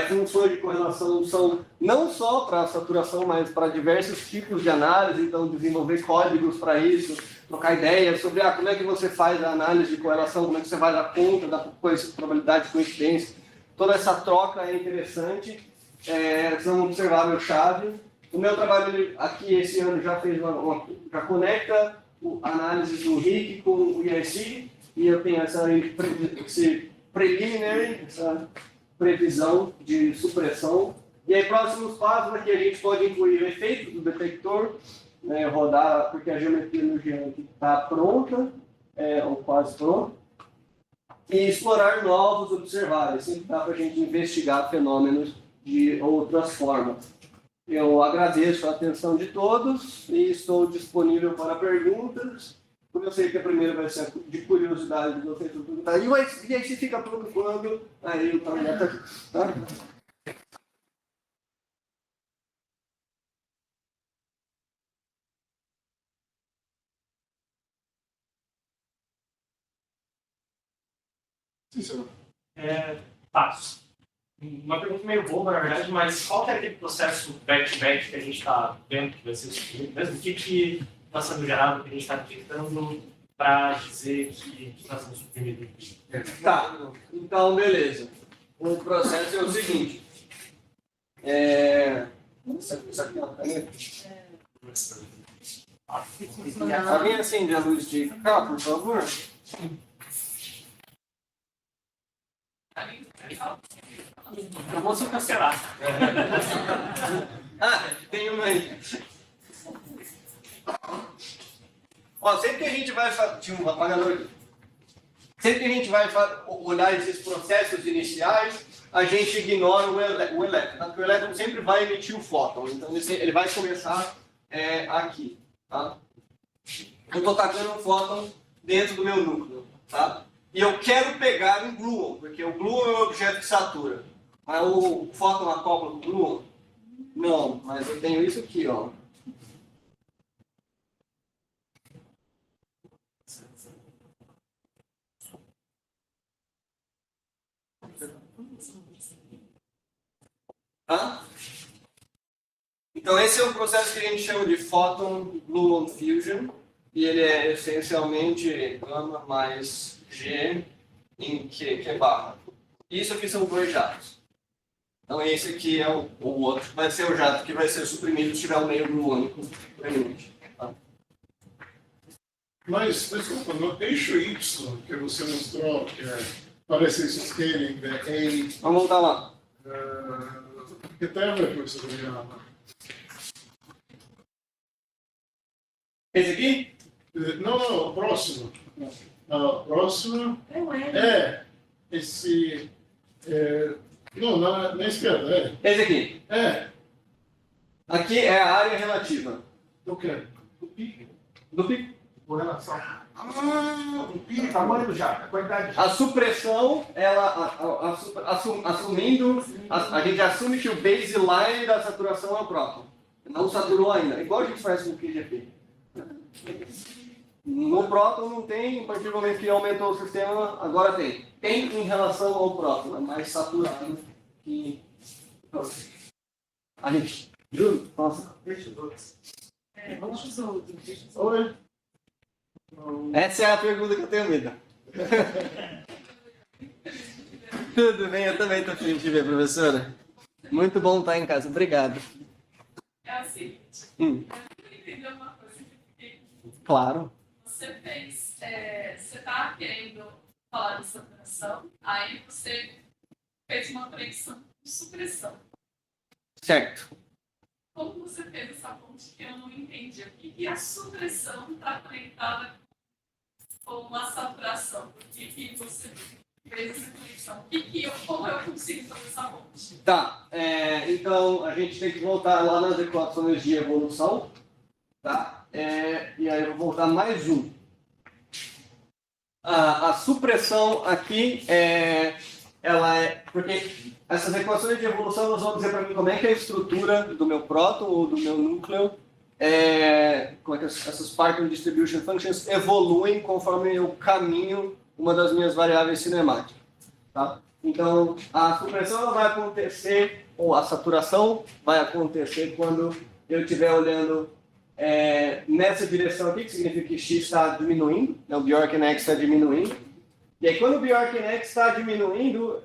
S2: Funções de correlação são não só para saturação, mas para diversos tipos de análise. Então, desenvolver códigos para isso, trocar ideias sobre como é que você faz a análise de correlação, como é que você faz a conta da probabilidade de coincidência. Toda essa troca é interessante, são observável-chave. O meu trabalho aqui esse ano já fez já conecta a análise do RIC com o IIC, e eu tenho esse preliminary, essa previsão de supressão. E aí, próximos passos aqui, a gente pode incluir o efeito do detector, rodar, porque a geometria no Geant está pronta, ou quase pronta, e explorar novos observáveis, sempre dá para a gente investigar fenômenos de outras formas. Eu agradeço a atenção de todos e estou disponível para perguntas Como eu sei que a primeira vai ser de curiosidade de vocês, tá? E aí você fica preocupando, aí o tamanho tá?
S1: Sim, senhor.
S5: Passos. Uma pergunta meio boba, na verdade, mas qual que é aquele processo back-to-back que a gente está vendo que vai ser suprido? Mesmo o que está sendo gerado, que a gente está tentando para dizer que está sendo suprimido?
S2: Tá, então beleza. O processo é o seguinte. Isso aqui é uma caneta. Alguém acende a luz de cá, por favor?
S5: Eu vou só cancelar.
S2: Tem uma aí. Ó, sempre que a gente vai tinha um apagador aqui. Sempre que a gente vai olhar esses processos iniciais, a gente ignora o elétron, tá? Porque o elétron sempre vai emitir o fóton, então ele vai começar aqui, tá? Eu estou tacando um fóton dentro do meu núcleo, tá? E eu quero pegar um gluon, porque o gluon é um objeto que satura. Mas o fóton acopla com o gluon? Não, mas eu tenho isso aqui, ó. Tá? Então esse é um processo que a gente chama de photon-gluon fusion, e ele é essencialmente gama mais G em Q, que é barra. Isso aqui são dois jatos. Então esse aqui é o outro, vai ser o jato que vai ser suprimido se tiver um meio gluônico premente. Tá?
S1: Mas, desculpa, no eixo Y que você mostrou, que parece esse scaling de A,
S2: Vamos voltar lá.
S1: che termine questo chiama?
S2: Esse aqui?
S1: No, próximo. No, próximo é esse... não, na esquerda,
S2: Esse aqui.
S1: É.
S2: Aqui é a área relativa.
S1: Do quê? Do pico?
S2: Do pico.
S3: Com relação. O PIB, tamanho do jato, a quantidade de jato.
S2: A supressão, ela, assumindo, a gente assume que o baseline da saturação é o próton. Não saturou ainda, igual a gente faz com o QGP. No próton não tem, a partir do momento que aumentou o sistema, agora tem. Tem em relação ao próton, é mais saturado que... A gente... Juro? Nossa.
S3: Deixa os outros.
S4: Vamos os outros.
S1: Oi?
S2: Essa é a pergunta que eu tenho medo. Tudo bem, eu também estou feliz de ver, professora. Muito bom estar em casa, obrigado.
S6: É assim, eu entender uma coisa que
S2: Claro.
S6: você fez. Você está querendo falar de saturação, aí você fez uma conexão com supressão.
S2: Certo.
S6: Como você fez essa ponte que eu não entendi? O que a supressão está conectada com a saturação? Por que você fez essa conexão? Como eu consigo fazer essa ponte?
S2: Tá, então a gente tem que voltar lá nas equações de evolução, tá? E aí eu vou voltar mais um. A supressão aqui ela é... Porque essas equações de evolução nós vamos dizer para mim como é que é a estrutura do meu próton ou do meu núcleo, como é que essas Parton Distribution Functions evoluem conforme eu caminho uma das minhas variáveis cinemáticas. Tá? Então, a supressão ela vai acontecer, ou a saturação vai acontecer quando eu estiver olhando nessa direção aqui, que significa que X está diminuindo, né? O Bjorken X está diminuindo. E aí, quando o Bjorken X está diminuindo,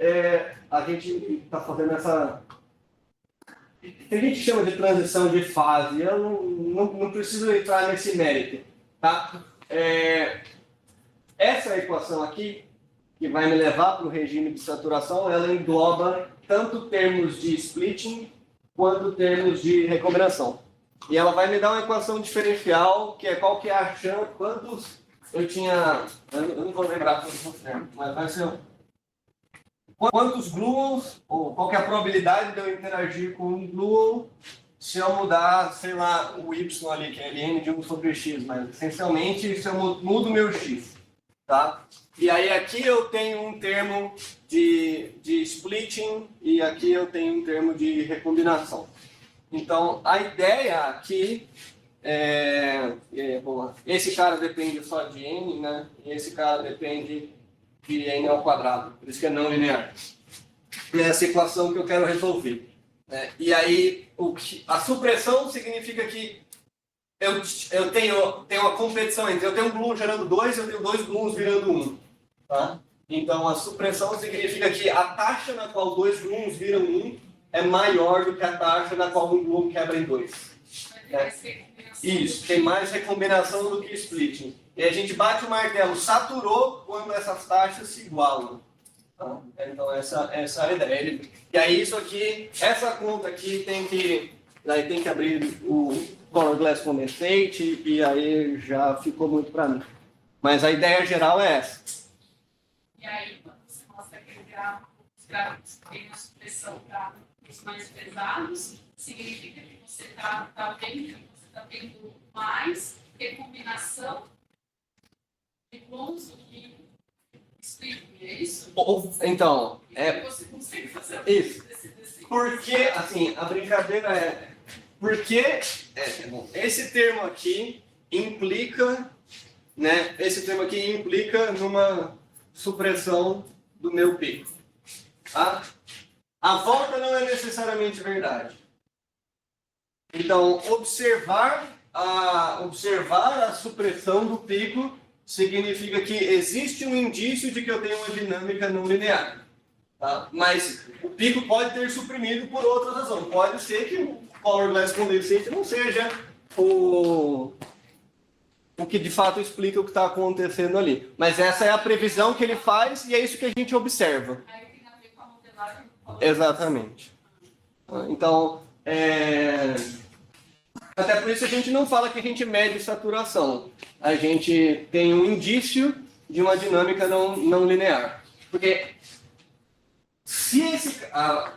S2: a gente está fazendo essa... que a gente chama de transição de fase. Eu não preciso entrar nesse mérito. Tá? Essa equação aqui, que vai me levar para o regime de saturação, ela engloba tanto termos de splitting quanto termos de recombinação. E ela vai me dar uma equação diferencial, que é qual que é a chance, quantos eu tinha... Eu não vou lembrar todos os termos, mas vai ser... Quantos gluons, ou qual que é a probabilidade de eu interagir com um gluon se eu mudar, sei lá, o y ali, que é ln de 1 sobre x, mas essencialmente se eu mudo meu x, tá? E aí aqui eu tenho um termo de splitting e aqui eu tenho um termo de recombinação. Então, a ideia aqui vamos lá. Esse cara depende só de n, né? E esse cara depende de n ao quadrado, por isso que é não linear. E é essa equação que eu quero resolver. E aí, a supressão significa que eu tenho uma competição entre eu tenho um gluon gerando 2 e eu tenho 2 gluons virando 1. Tá? Então, a supressão significa que a taxa na qual 2 gluons viram 1 é maior do que a taxa na qual um gluon quebra em 2. Isso, tem mais recombinação do que splitting. E a gente bate o martelo, saturou quando essas taxas se igualam. Tá? Então, essa é a ideia. E aí, isso aqui, essa conta aqui tem que abrir o Color Glass Condensate e aí já ficou muito para mim. Mas a ideia geral é essa.
S6: E aí, quando você mostra aquele gráfico, os gráficos que tem a supressão para os mais pesados, significa que você está tendo mais recombinação de gluons do que splitting, é isso?
S2: Então,
S6: Você consegue fazer
S2: isso.
S6: desse
S2: Porque, assim, a brincadeira porque esse termo aqui implica, né? Esse termo aqui implica numa supressão do meu pico. Tá? A volta não é necessariamente verdade. Então, observar a supressão do pico significa que existe um indício de que eu tenho uma dinâmica não linear. Tá? Mas o pico pode ter suprimido por outra razão. Pode ser que o Color Glass Condensate não seja o que de fato explica o que está acontecendo ali. Mas essa é a previsão que ele faz e é isso que a gente observa.
S6: Aí tem a ver com a modelagem do color.
S2: Exatamente. Então, até por isso a gente não fala que a gente mede saturação. A gente tem um indício de uma dinâmica não linear. Porque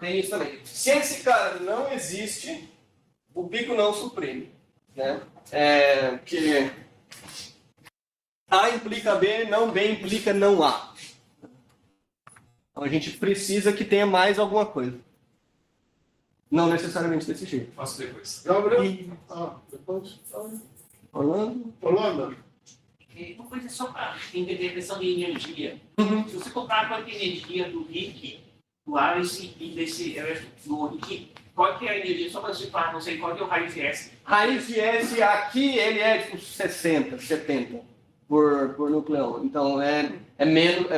S2: tem isso também. Se esse cara não existe, o pico não suprime. Né? Porque A implica B, não B implica não A. Então a gente precisa que tenha mais alguma coisa. Não necessariamente desse jeito.
S5: Faço depois.
S1: Gabriel? Depois?
S2: Orlando?
S1: Holanda?
S5: Uma coisa só para entender a questão de energia. Se você comprar qualquer energia do Rick, do Alice e desse do Rick, qual que é a energia? Só para citar, não sei qual que é o raiz de S.
S2: Raiz de S aqui ele é tipo 60, 70 por nucleão. Então é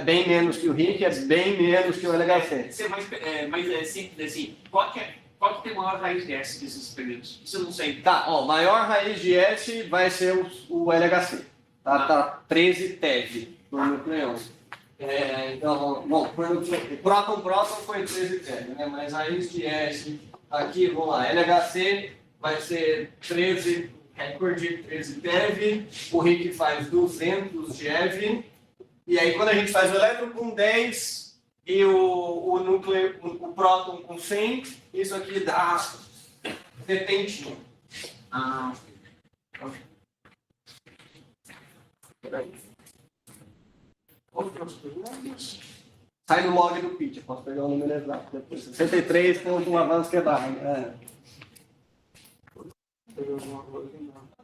S2: bem menos que o Rick, é bem menos que o LHC.
S5: Ser mais simples assim, qual que tem a maior raiz de S desses períodos? Isso eu não sei.
S2: Tá, maior raiz de S vai ser o LHC. Tá 13 TeV por nucleão. Então, bom, próton foi 13 TeV, né? Mas raiz de S aqui, vamos lá, LHC vai ser 13, recorde 13 TeV, o Rick faz 200 GeV, e aí quando a gente faz o elétron com 10 e o próton com 100, isso aqui dá 70. Outros perguntas? Sai no log do pitch, posso pegar o número exato depois. 63 com um avanço quebrado.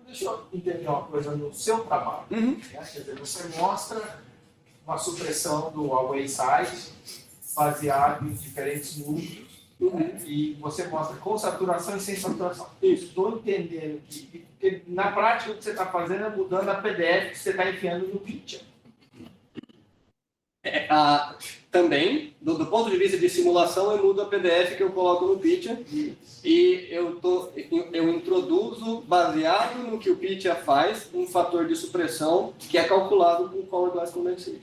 S3: Deixa eu entender uma coisa no seu trabalho.
S2: Uhum.
S3: Quer dizer, você mostra uma supressão do away side baseado em diferentes núcleos e você mostra com saturação e sem saturação. Estou entendendo que porque na prática o que você está fazendo é mudando a PDF que você está enfiando no pitcher.
S2: Também, do ponto de vista de simulação, eu mudo a PDF que eu coloco no pitcher e eu introduzo, baseado no que o pitcher faz, um fator de supressão que é calculado com o Color Glass Condensate.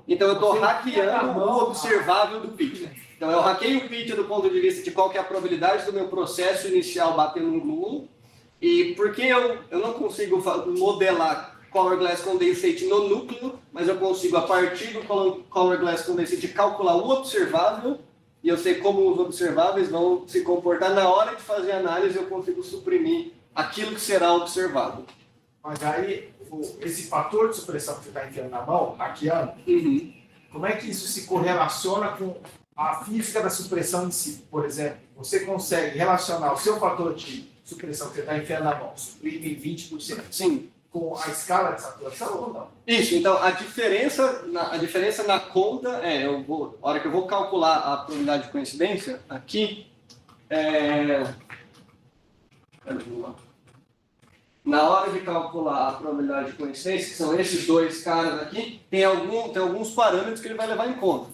S2: Então eu estou hackeando o observável do pitcher. Então eu hackeio o pitcher do ponto de vista de qual que é a probabilidade do meu processo inicial bater num gluon, e porque eu não consigo modelar Color Glass Condensate no núcleo, mas eu consigo, a partir do Color Glass Condensate, calcular o observável, e eu sei como os observáveis vão se comportar, na hora de fazer a análise eu consigo suprimir aquilo que será observado.
S3: Mas aí, esse fator de supressão que você está enfiando na mão, hackeando, como é que isso se correlaciona com a física da supressão em si? Por exemplo, você consegue relacionar o seu fator de supressão que você está enfiando na mão, suprime 20%,
S2: Sim.
S3: com a escala de saturação ou não?
S2: Isso, então a diferença na conta a hora que eu vou calcular a probabilidade de coincidência, aqui, na hora de calcular a probabilidade de coincidência, que são esses dois caras aqui, tem alguns parâmetros que ele vai levar em conta.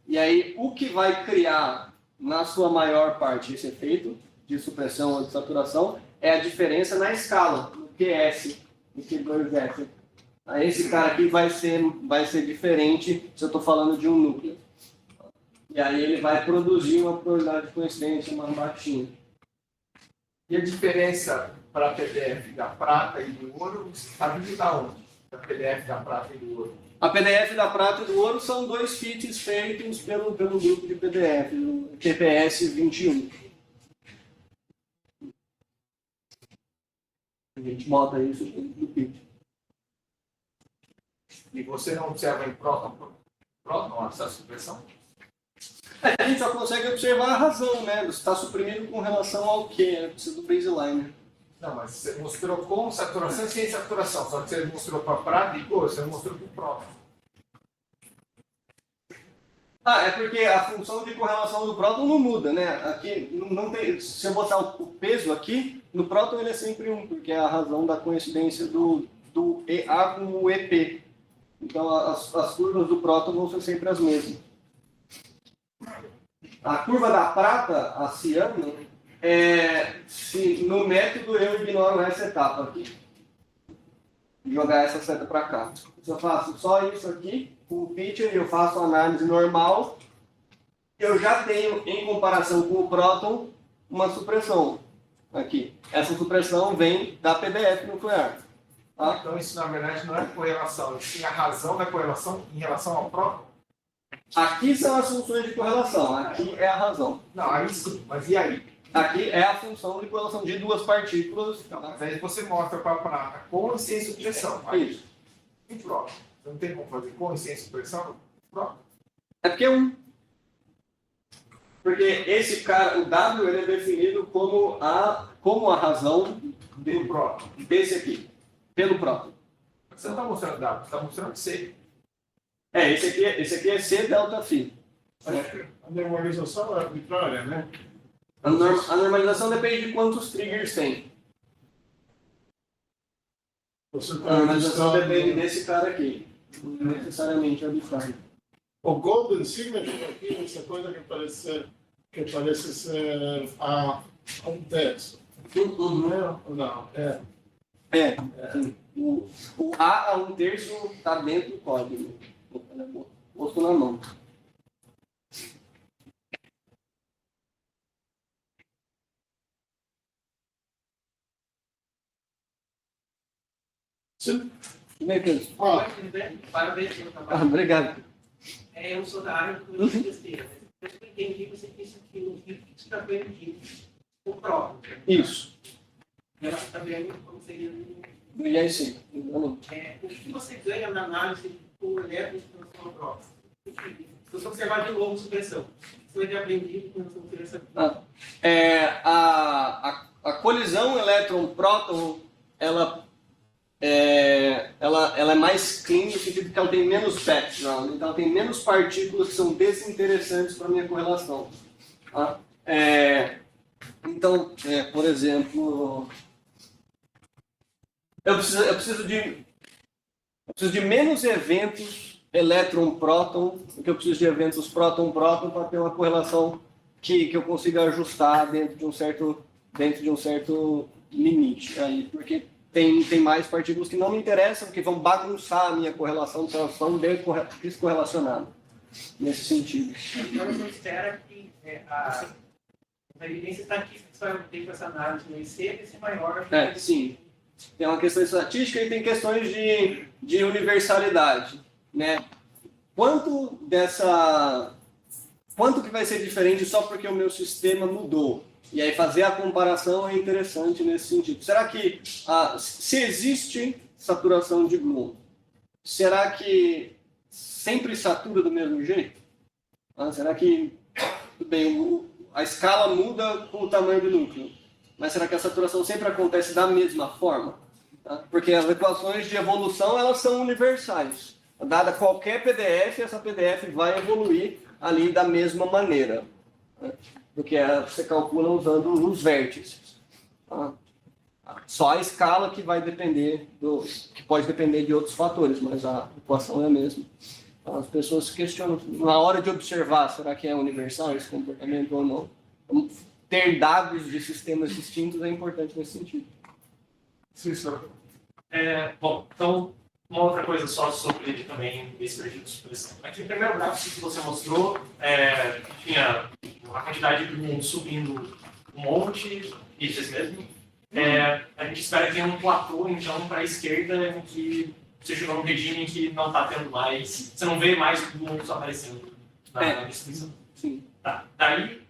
S2: E aí, o que vai criar, na sua maior parte, esse efeito de supressão ou de saturação é a diferença na escala, no QS, no Q2S. Aí esse cara aqui vai ser diferente se eu estou falando de um núcleo. E aí ele vai produzir uma probabilidade de coincidência mais baixinha.
S3: E a diferença para a PDF da prata e do ouro está vindo da onde? A PDF da prata e do ouro.
S2: A PDF da prata e do ouro são dois fits feitos pelo grupo de PDF, o TPS 21. A gente bota isso no fit.
S3: E você não observa em próton essa supressão?
S2: A gente só consegue observar a razão, né? Você está suprimido com relação ao quê? Precisa do baseline.
S3: Não, mas você mostrou com saturação e sem saturação. Só que você mostrou para prata e ouro, você não mostrou para o próton.
S2: É porque a função de correlação do próton não muda, né? Aqui não tem. Se eu botar o peso aqui, no próton ele é sempre 1, porque é a razão da coincidência do EA com o EP. Então as curvas do próton vão ser sempre as mesmas. A curva da prata, a ciano, se no método eu ignoro essa etapa aqui. Jogar essa seta para cá. Se eu faço só isso aqui, com o pitcher, eu faço a análise normal, eu já tenho, em comparação com o próton, uma supressão aqui. Essa supressão vem da PDF nuclear. Tá?
S3: Então isso na verdade não é correlação, sim a razão da correlação em relação ao próton.
S2: Aqui são as funções de correlação, aqui é a razão.
S3: Não, aí sim, mas e aí?
S2: Aqui é a função de correlação de duas partículas.
S3: Então, mas aí você mostra para a prata com e sem supressão. Aí,
S2: Isso.
S3: e próton? Você não tem como fazer com e sem supressão? Próton.
S2: É porque é 1. Porque esse cara, o W, ele é definido como a razão
S3: Do próton.
S2: desse aqui, pelo próton.
S3: Você não está mostrando W, você está mostrando C.
S2: Esse aqui é C delta φ.
S1: A normalização é arbitrária, né?
S2: A normalização depende de quantos triggers tem.
S1: Você
S2: A
S1: está
S2: normalização depende
S1: ajustando...
S2: desse cara aqui. Não necessariamente arbitrário.
S1: O Golden Signature aqui, essa coisa que parece ser a um terço. Não,
S2: Sim. O A a 1/3 está dentro do código. Posto na mão.
S1: Sim.
S5: Parabéns pelo trabalho.
S2: Obrigado.
S5: Eu sou da área do besteira. Eu entendi que você disse que o risco está vendo o próprio.
S2: Isso.
S5: Ela está vendo como seria
S2: E aí sim.
S5: o que você ganha na análise do elétron de transformação própria. Se você observar de novo a supressão, você vai aprender com a supressão.
S2: A colisão elétron-próton, ela é mais clean no sentido que ela tem menos background, então ela tem menos partículas que são desinteressantes para a minha correlação. Tá? Então, por exemplo, eu preciso de menos eventos elétron-próton do que eu preciso de eventos próton-próton para ter uma correlação que eu consiga ajustar dentro de um certo limite. Aí, porque tem mais partículas que não me interessam, que vão bagunçar a minha correlação, então elas são descorrelacionadas nesse sentido.
S5: Agora você espera que a evidência estatística que você vai ter com essa análise no IC vai ser maior.
S2: Sim. Tem uma questão estatística e tem questões de universalidade, né? Quanto quanto que vai ser diferente só porque o meu sistema mudou? E aí fazer a comparação é interessante nesse sentido. Será que, se existe saturação de Bloom, será que sempre satura do mesmo jeito? Será que, tudo bem, a escala muda com o tamanho do núcleo, mas será que a saturação sempre acontece da mesma forma? Porque as equações de evolução, elas são universais. Dada qualquer PDF, essa PDF vai evoluir ali da mesma maneira, porque você calcula usando os vértices. Só a escala que vai depender que pode depender de outros fatores, mas a equação é a mesma. Então, as pessoas se questionam na hora de observar, será que é universal esse comportamento ou não? Então, ter dados de sistemas distintos é importante nesse sentido.
S1: Sim, senhor.
S5: Bom, então, uma outra coisa só sobre também esse perfil de supressão. Aqui no primeiro gráfico que você mostrou, tinha a quantidade de mundo subindo um monte, isso mesmo. A gente espera que tenha um platô, então, para a esquerda, em que você chegou num regime em que não está tendo mais, você não vê mais o mundo aparecendo na distribuição.
S2: Sim.
S5: Tá. Daí,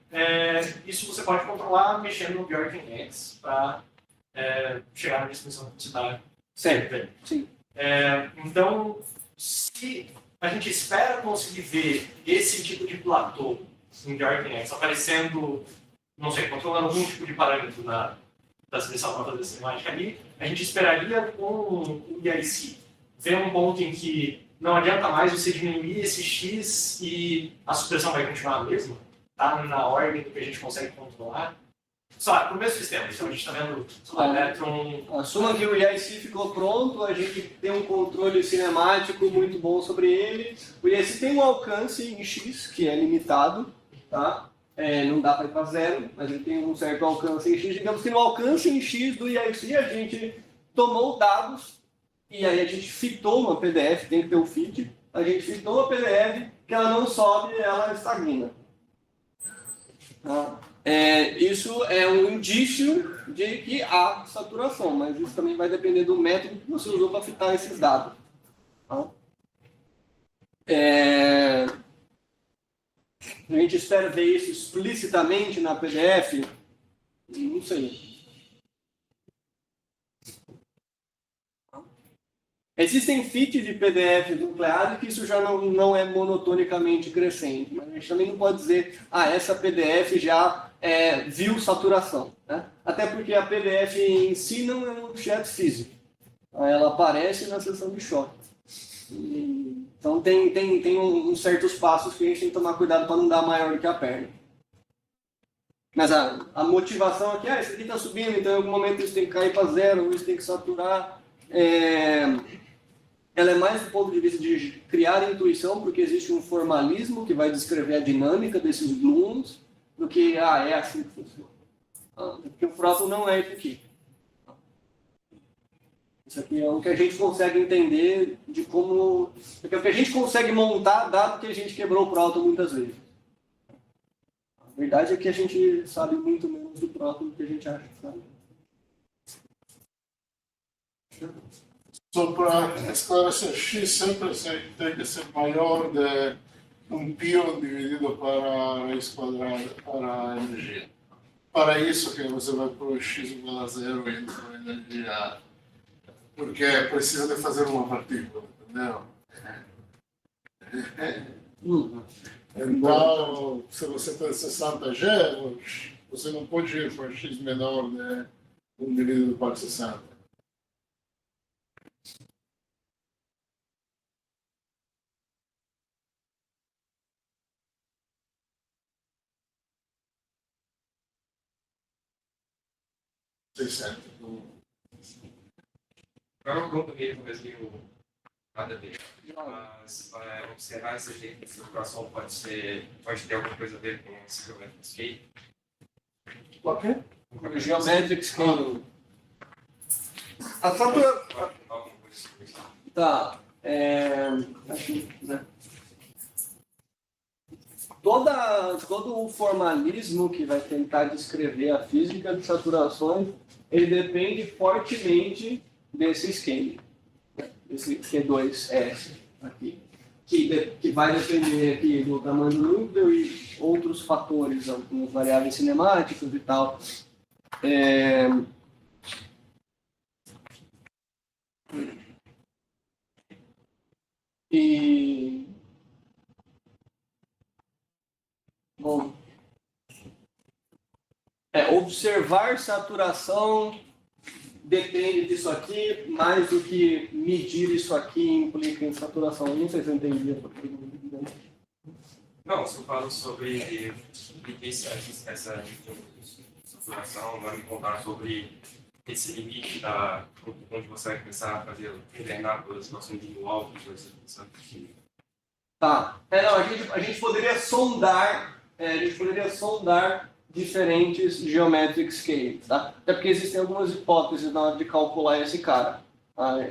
S5: isso você pode controlar mexendo no Bjorken X para chegar na distribuição que você está
S2: Certo. Sim.
S5: Então, se a gente espera conseguir ver esse tipo de platô em Bjorken X aparecendo, não sei, controlando algum tipo de parâmetro da distribuição para fazer essa semântica ali, a gente esperaria com o IIC ver um ponto em que não adianta mais você diminuir esse X e a supressão vai continuar a mesma, tá na ordem do que a gente consegue controlar. Só para o mesmo sistema, então a gente está vendo o elétron.
S2: Assuma que o IIC ficou pronto, a gente tem um controle cinemático muito bom sobre ele. O IIC tem um alcance em X, que é limitado, tá? Não dá para ir para zero, mas ele tem um certo alcance em X. Digamos que no alcance em X do IIC a gente tomou dados e aí a gente fitou uma PDF, tem que ter o fit, a gente fitou a PDF que ela não sobe, ela estagna. Tá? Isso é um indício de que há saturação, mas isso também vai depender do método que você usou para fitar esses dados. Tá? A gente espera ver isso explicitamente na PDF? Não sei. Existem fits de PDF nucleares que isso já não é monotonicamente crescente, mas a gente também não pode dizer, essa PDF já viu saturação, né? Até porque a PDF em si não é um objeto físico. Ela aparece na seção de choque. Então tem uns certos passos que a gente tem que tomar cuidado para não dar maior do que a perna. Mas a motivação aqui, isso aqui está subindo, então em algum momento isso tem que cair para zero, isso tem que saturar. Ela é mais do ponto de vista de criar intuição, porque existe um formalismo que vai descrever a dinâmica desses blooms, do que, é assim que funciona. Porque o próton não é isso aqui. Isso aqui é o que a gente consegue entender de como... É o que a gente consegue montar, dado que a gente quebrou o próton muitas vezes. A verdade é que a gente sabe muito menos do próton do que a gente acha que sabe.
S1: Só para esclarecer, X sempre tem que ser maior de pion dividido para raiz quadrada, para a energia. Para isso que você vai pôr X igual a zero indo para a energia, porque precisa de fazer uma partícula, entendeu? Então, se você tem 60G, você não pode ir para X menor de 1 dividido por 60.
S7: Agora eu pronto mesmo, mas o nada dele. Mas observar esse jeito de saturação pode ter alguma coisa a ver com esse geometric scale.
S2: O quê? O geometric scale. A saturação. Tá. Aqui, né? Todo o formalismo que vai tentar descrever a física de saturações, ele depende fortemente desse esquema, desse Q2S aqui. que vai depender aqui do tamanho do núcleo e outros fatores, algumas variáveis cinemáticas e tal. E bom, observar saturação depende disso aqui, mais do que medir isso aqui implica em saturação. Não sei se eu entendi essa pergunta.
S7: Não, se eu falo sobre essa saturação, vai me contar sobre esse limite onde você vai começar a fazer treinar pelas situações de alto,
S2: Tá. Não, a gente poderia sondar, diferentes geometric scales, tá? Até porque existem algumas hipóteses na hora de calcular esse cara.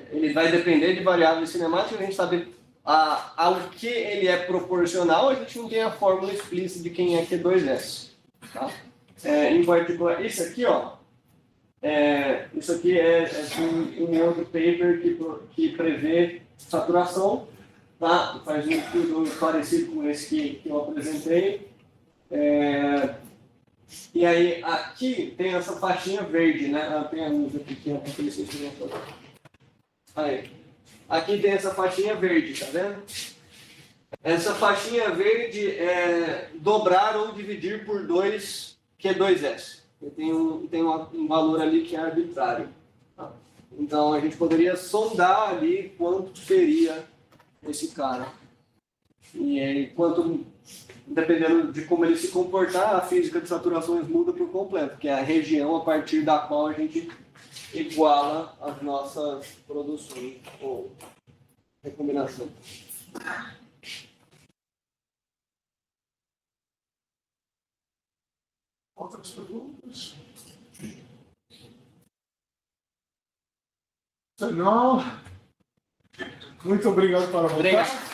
S2: Ele vai depender de variáveis cinemáticas, a gente sabe ao que ele é proporcional, a gente não tem a fórmula explícita de quem é Q2S. Tá? Em particular, isso aqui, ó, isso aqui é um outro paper que prevê saturação, tá? Faz um estudo parecido com esse que eu apresentei. E aí, aqui tem essa faixinha verde, né? Tem a luz aqui que aí. Aqui tem essa faixinha verde, tá vendo? Essa faixinha verde é dobrar ou dividir por 2 Q2S. Tem um valor ali que é arbitrário. Tá? Então, a gente poderia sondar ali quanto seria esse cara. E aí, dependendo de como ele se comportar, a física de saturações muda por completo, que é a região a partir da qual a gente iguala as nossas produções ou recombinação.
S1: Outras perguntas? Se não, muito obrigado para você.
S2: Obrigado.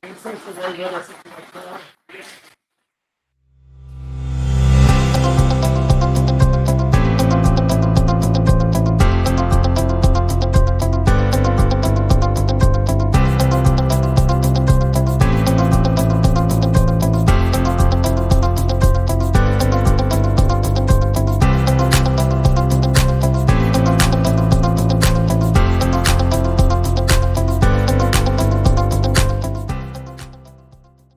S1: Não sei se vai ver essa